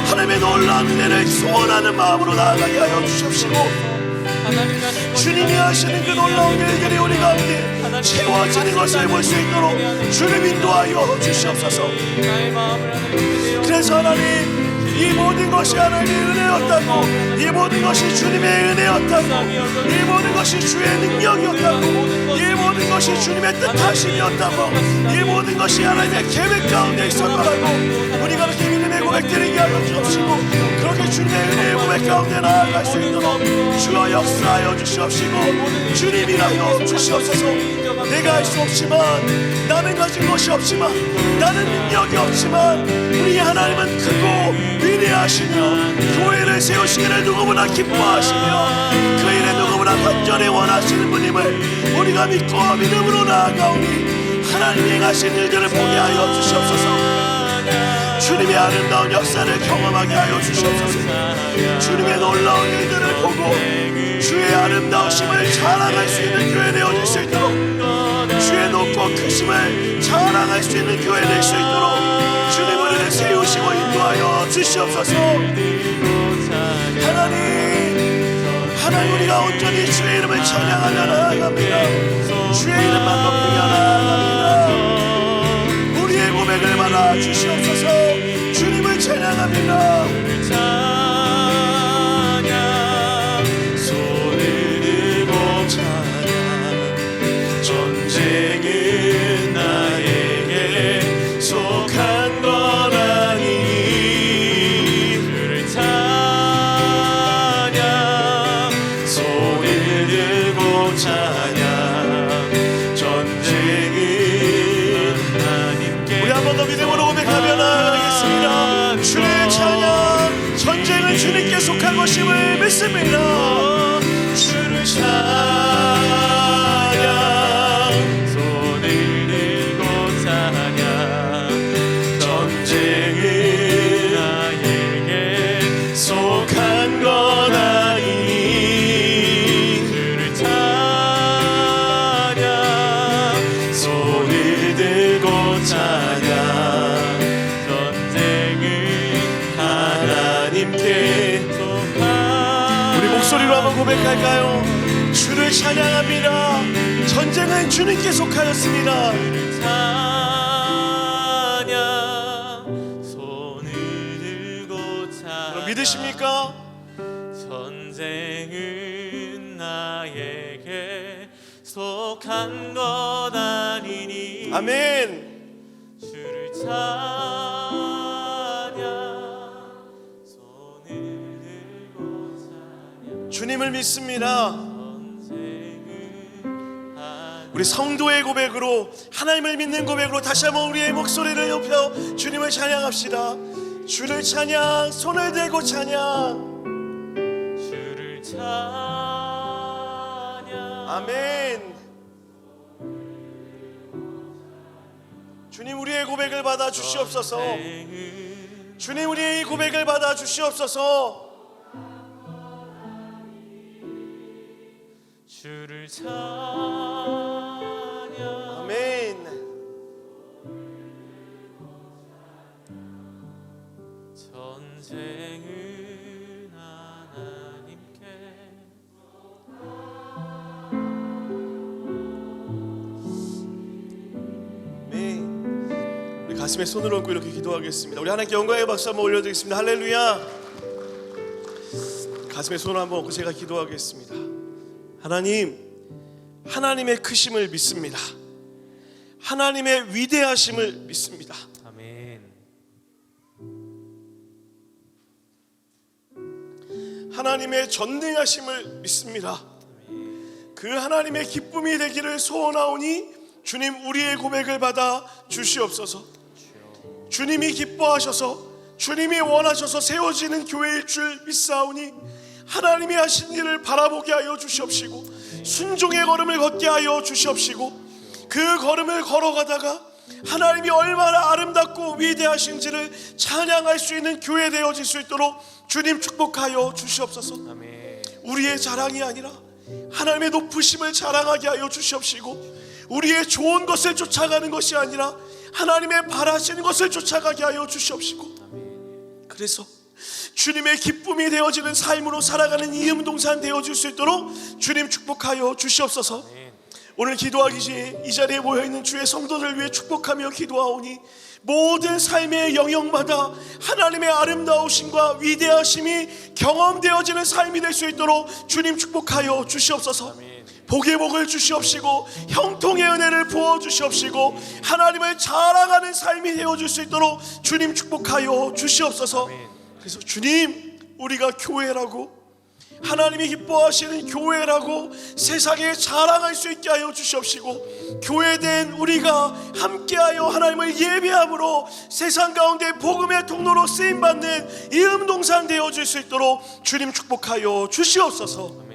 하나님의 놀라운 은혜를 소원하는 마음으로 나아가게 하여 주십시고, 주님이 하시는 그 놀라운 일들이 우리 가운데 채워지는 것을 볼 수 있도록 주님 인도하여 주시옵소서. 그래서 하나님, 이 모든 것이 하나님의 은혜였다고, 이 모든 것이 주님의 은혜였다고, 이 모든 것이 주의 능력이었다고, 이 모든 것이 주님의 뜻하심이었다고, 이 모든 것이 하나님의 계획 가운데 있었다고 우리가 그렇게 믿음의 고백드리게 하여 주옵시고, 그렇게 주님의 은혜의 고백 가운데 나아갈 수 있도록 주여 역사하여 주시옵시고 주님이라여 주시옵소서. 내가 할 수 없지만, 나는 가진 것이 없지만, 나는 능력이 없지만 우리 하나님은 크고 위대하시며 교회를 세우시기를 누구보다 기뻐하시며 그 일에 누구보다 간절히 원하시는 분임을 우리가 믿고 믿음으로 나아가오니 하나님이 행하신 일들을 보게 하여 주시옵소서. 주님의 아름다운 역사를 경험하게 하여 주시옵소서. 주님의 놀라운 일들을 보고 주의 아름다우심을 자랑할 수 있는 교회 되어질 수 있도록, 주의 높고 크심을 자랑할 수 있는 교회 될 수 있도록 주님 우리를 세우시고 인도 인도하여 주시옵소서. 하나님 우리가 온전히 주의 이름을 찬양하며 나아갑니다. 주의 이름만 높이며 나아갑니다. 우리의 고백을 받아 주시옵소서. 주님을 찬양합니다. 손을 들고 찬양. 전쟁은 나에게 속한 것 아니니 주를 찬양. 손을 들고 찬양. 전쟁은 하나님께. 우리 한 번 더 믿음으로 고백하며 나아가겠습니다. 주의 찬양. 전쟁은 주님께 속한 것임을 믿습니다. 주를 찬양. 손을 들고 찬양. 전쟁은 나에게 속한 것 아니니 주를 찬양. 손을 들고 찬양. 전쟁은 하나님께. 우리 목소리로 한번 고백할까요? 주를 찬양합니다. 전쟁은 주님께 속하였습니다. 찬양. 손을 들고 찬양. 믿으십니까? 전쟁은 나에게 속한 것 아니니. 아멘. 주를 찬양. 손을 들고 찬양. 주님을 믿습니다. 우리 성도의 고백으로, 하나님을 믿는 고백으로 다시 한번 우리의 목소리를 높여 주님을 찬양합시다. 주를 찬양. 손을 들고 찬양. 주를 찬양. 아멘. 주님 우리의 고백을 받아 주시옵소서. 주님 우리의 이 고백을 받아 주시옵소서. 주를 찬양. 아멘. 전쟁은 하나님께. 아멘. 우리 가슴에 손을 얹고 이렇게 기도하겠습니다. 우리 하나님께 영광의 박수 한번 올려드리겠습니다. 할렐루야. 가슴에 손을 한번 얹고 제가 기도하겠습니다. 하나님, 하나님의 크심을 믿습니다. 하나님의 위대하심을 믿습니다. 아멘. 하나님의 전능하심을 믿습니다. 그 하나님의 기쁨이 되기를 소원하오니 주님 우리의 고백을 받아 주시옵소서. 주님이 기뻐하셔서, 주님이 원하셔서 세워지는 교회일 줄 믿사오니 하나님이 하신 일을 바라보게 하여 주시옵시고 순종의 걸음을 걷게 하여 주시옵시고 그 걸음을 걸어가다가 하나님이 얼마나 아름답고 위대하신지를 찬양할 수 있는 교회 되어질 수 있도록 주님 축복하여 주시옵소서. 우리의 자랑이 아니라 하나님의 높으심을 자랑하게 하여 주시옵시고 우리의 좋은 것을 쫓아가는 것이 아니라 하나님의 바라시는 것을 쫓아가게 하여 주시옵시고 그래서 주님의 기쁨이 되어지는 삶으로 살아가는 이음동산 되어질 수 있도록 주님 축복하여 주시옵소서. 오늘 기도하기 전에 이 자리에 모여있는 주의 성도들 위해 축복하며 기도하오니 모든 삶의 영역마다 하나님의 아름다우심과 위대하심이 경험되어지는 삶이 될 수 있도록 주님 축복하여 주시옵소서. 복의 복을 주시옵시고 형통의 은혜를 부어 주시옵시고 하나님을 자랑하는 삶이 되어질 수 있도록 주님 축복하여 주시옵소서. 그래서 주님, 우리가 교회라고, 하나님이 기뻐하시는 교회라고 세상에 자랑할 수 있게 하여 주시옵시고 교회된 우리가 함께하여 하나님을 예배함으로 세상 가운데 복음의 통로로 쓰임받는 이음동산 되어질 수 있도록 주님 축복하여 주시옵소서.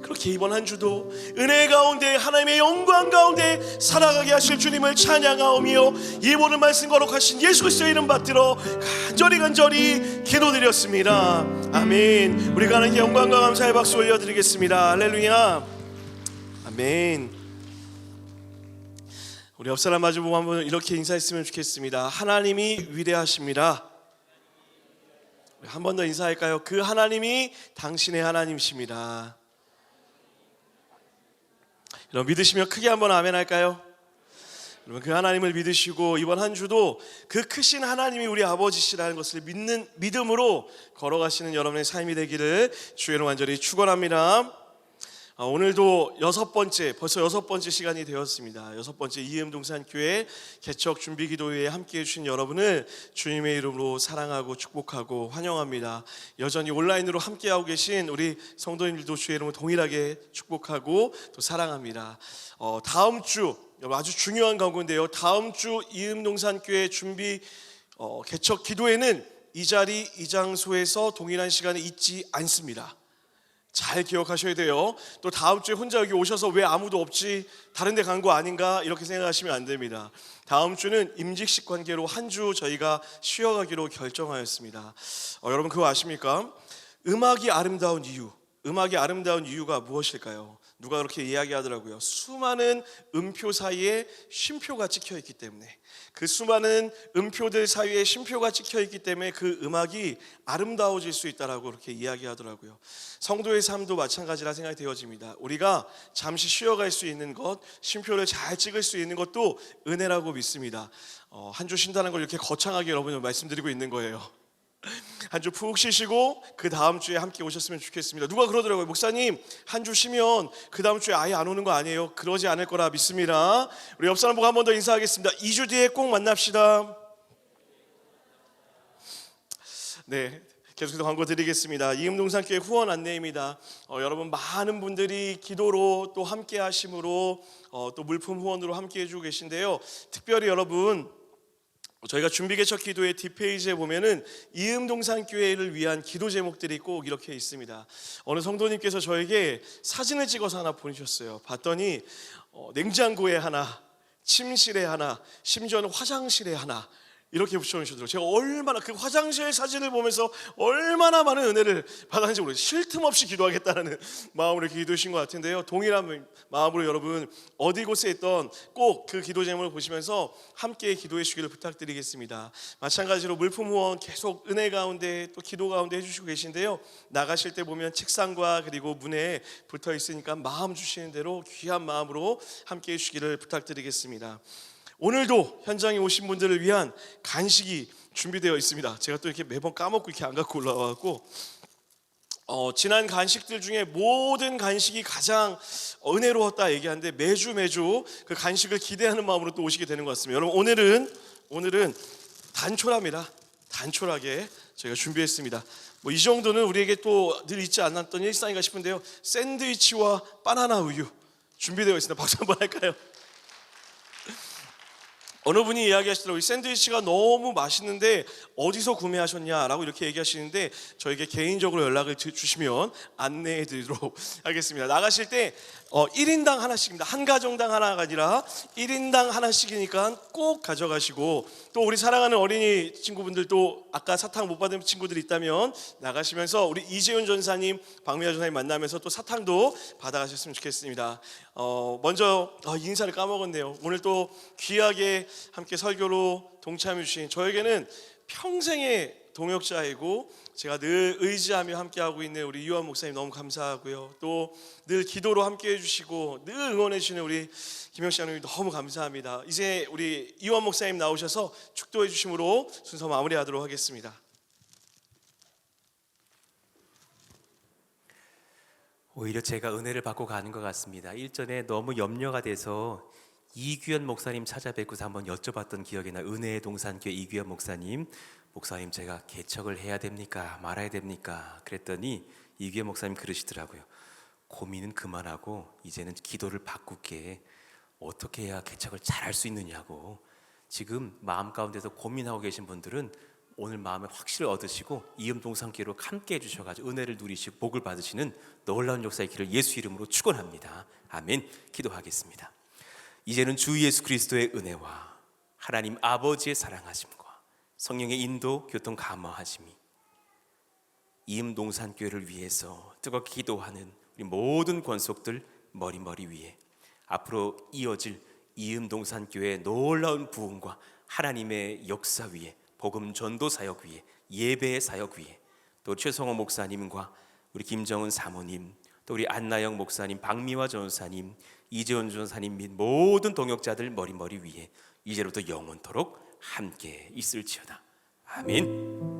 그렇게 이번 한 주도 은혜 가운데 하나님의 영광 가운데 살아가게 하실 주님을 찬양하오며 이 모든 말씀 거룩하신 예수 그리스도의 이름 받들어 간절히 기도드렸습니다. 아멘. 우리가 하나님께 영광과 감사의 박수 올려드리겠습니다. 할렐루야. 아멘. 우리 옆 사람 마주보고 한번 이렇게 인사했으면 좋겠습니다. 하나님이 위대하십니다. 한 번 더 인사할까요? 그 하나님이 당신의 하나님이십니다. 여러분 믿으시면 크게 한번 아멘 할까요? 여러분 그 하나님을 믿으시고 이번 한 주도 그 크신 하나님이 우리 아버지시라는 것을 믿는 믿음으로 걸어가시는 여러분의 삶이 되기를 주의 이름으로 간절히 축원합니다. 오늘도 벌써 여섯 번째 시간이 되었습니다. 여섯 번째 이음동산교회 개척 준비기도회에 함께해 주신 여러분을 주님의 이름으로 사랑하고 축복하고 환영합니다. 여전히 온라인으로 함께하고 계신 우리 성도님들도 주의 이름으로 동일하게 축복하고 또 사랑합니다. 다음 주 아주 중요한 가운데요. 다음 주 이음동산교회 준비 개척 기도회는 이 자리 이 장소에서 동일한 시간에 있지 않습니다. 잘 기억하셔야 돼요. 또 다음 주에 혼자 여기 오셔서 왜 아무도 없지? 다른 데 간 거 아닌가? 이렇게 생각하시면 안 됩니다. 다음 주는 임직식 관계로 한 주 저희가 쉬어가기로 결정하였습니다. 여러분 그거 아십니까? 음악이 아름다운 이유가 무엇일까요? 누가 그렇게 이야기하더라고요. 수많은 음표 사이에 쉼표가 찍혀 있기 때문에, 그 수많은 음표들 사이에 쉼표가 찍혀 있기 때문에 그 음악이 아름다워질 수 있다라고 그렇게 이야기하더라고요. 성도의 삶도 마찬가지라 생각이 되어집니다. 우리가 잠시 쉬어갈 수 있는 것, 쉼표를 잘 찍을 수 있는 것도 은혜라고 믿습니다. 한 주 쉰다는 걸 이렇게 거창하게 여러분을 말씀드리고 있는 거예요. 한 주 푹 쉬시고 그 다음 주에 함께 오셨으면 좋겠습니다. 누가 그러더라고요. 목사님 한 주 쉬면 그 다음 주에 아예 안 오는 거 아니에요? 그러지 않을 거라 믿습니다. 우리 옆 사람 보고 한 번 더 인사하겠습니다. 2주 뒤에 꼭 만납시다. 네, 계속해서 광고 드리겠습니다. 이음동산교회 후원 안내입니다. 여러분 많은 분들이 기도로 또 함께 하심으로 또 물품 후원으로 함께 해주고 계신데요. 특별히 여러분 저희가 준비개척 기도회 뒷페이지에 보면은 이음동산교회를 위한 기도 제목들이 꼭 이렇게 있습니다. 어느 성도님께서 저에게 사진을 찍어서 하나 보내주셨어요. 봤더니 냉장고에 하나, 침실에 하나, 심지어는 화장실에 하나 이렇게 붙여놓으시더라고요. 제가 얼마나 그 화장실 사진을 보면서 얼마나 많은 은혜를 받았는지 모르겠어요. 쉴 틈 없이 기도하겠다는 마음으로 기도하신 것 같은데요. 동일한 마음으로 여러분 어디 곳에 있던 꼭 그 기도 제목을 보시면서 함께 기도해 주시기를 부탁드리겠습니다. 마찬가지로 물품 후원 계속 은혜 가운데 또 기도 가운데 해주시고 계신데요. 나가실 때 보면 책상과 그리고 문에 붙어 있으니까 마음 주시는 대로 귀한 마음으로 함께 해 주시기를 부탁드리겠습니다. 오늘도 현장에 오신 분들을 위한 간식이 준비되어 있습니다. 제가 또 이렇게 매번 까먹고 이렇게 안 갖고 올라와갖고 지난 간식들 중에 모든 간식이 가장 은혜로웠다 얘기하는데 매주 그 간식을 기대하는 마음으로 또 오시게 되는 것 같습니다. 여러분 오늘은 단촐합니다. 단촐하게 저희가 준비했습니다. 이 정도는 우리에게 또 늘 있지 않았던 일상인가 싶은데요. 샌드위치와 바나나 우유 준비되어 있습니다. 박수 한번 할까요? 어느 분이 이야기하시더라고요. 이 샌드위치가 너무 맛있는데 어디서 구매하셨냐라고 이렇게 얘기하시는데 저에게 개인적으로 연락을 주시면 안내해 드리도록 하겠습니다. 나가실 때 1인당 하나씩입니다. 한 가정당 하나가 아니라 1인당 하나씩이니까 꼭 가져가시고, 또 우리 사랑하는 어린이 친구분들도 아까 사탕 못 받은 친구들이 있다면 나가시면서 우리 이재훈 전사님, 박미아 전사님 만나면서 또 사탕도 받아가셨으면 좋겠습니다. 먼저 인사를 까먹었네요. 오늘 또 귀하게 함께 설교로 동참해 주신 저에게는 평생의 동역자이고 제가 늘 의지하며 함께하고 있는 우리 이완 목사님 너무 감사하고요. 또 늘 기도로 함께해 주시고 늘 응원해 주시는 우리 김영식 장로님 너무 감사합니다. 이제 우리 이완 목사님 나오셔서 축도해 주심으로 순서 마무리하도록 하겠습니다. 오히려 제가 은혜를 받고 가는 것 같습니다. 일전에 너무 염려가 돼서 이규현 목사님 찾아뵙고서 한번 여쭤봤던 기억이 나요. 은혜의 동산교회 이규현 목사님 제가 개척을 해야 됩니까? 말아야 됩니까? 그랬더니 이규현 목사님 그러시더라고요. 고민은 그만하고 이제는 기도를 바꾸게 어떻게 해야 개척을 잘할 수 있느냐고. 지금 마음 가운데서 고민하고 계신 분들은 오늘 마음에 확실히 얻으시고 이음동산교회로 함께 해주셔가지고 은혜를 누리시고 복을 받으시는 놀라운 역사의 길을 예수 이름으로 축원합니다. 아멘. 기도하겠습니다. 이제는 주 예수 그리스도의 은혜와 하나님 아버지의 사랑하심과 성령의 인도 교통 감화하심이 이음동산교회를 위해서 뜨겁게 기도하는 우리 모든 권속들 머리 위에 앞으로 이어질 이음동산교회의 놀라운 부흥과 하나님의 역사 위에 복음 전도 사역 위에 예배의 사역 위에 또 최성호 목사님과 우리 김정은 사모님, 또 우리 안나영 목사님, 박미화 전사님, 이재원 전사님 및 모든 동역자들 머리 위에 이제로부터 영원토록 함께 있을지어다. 아멘.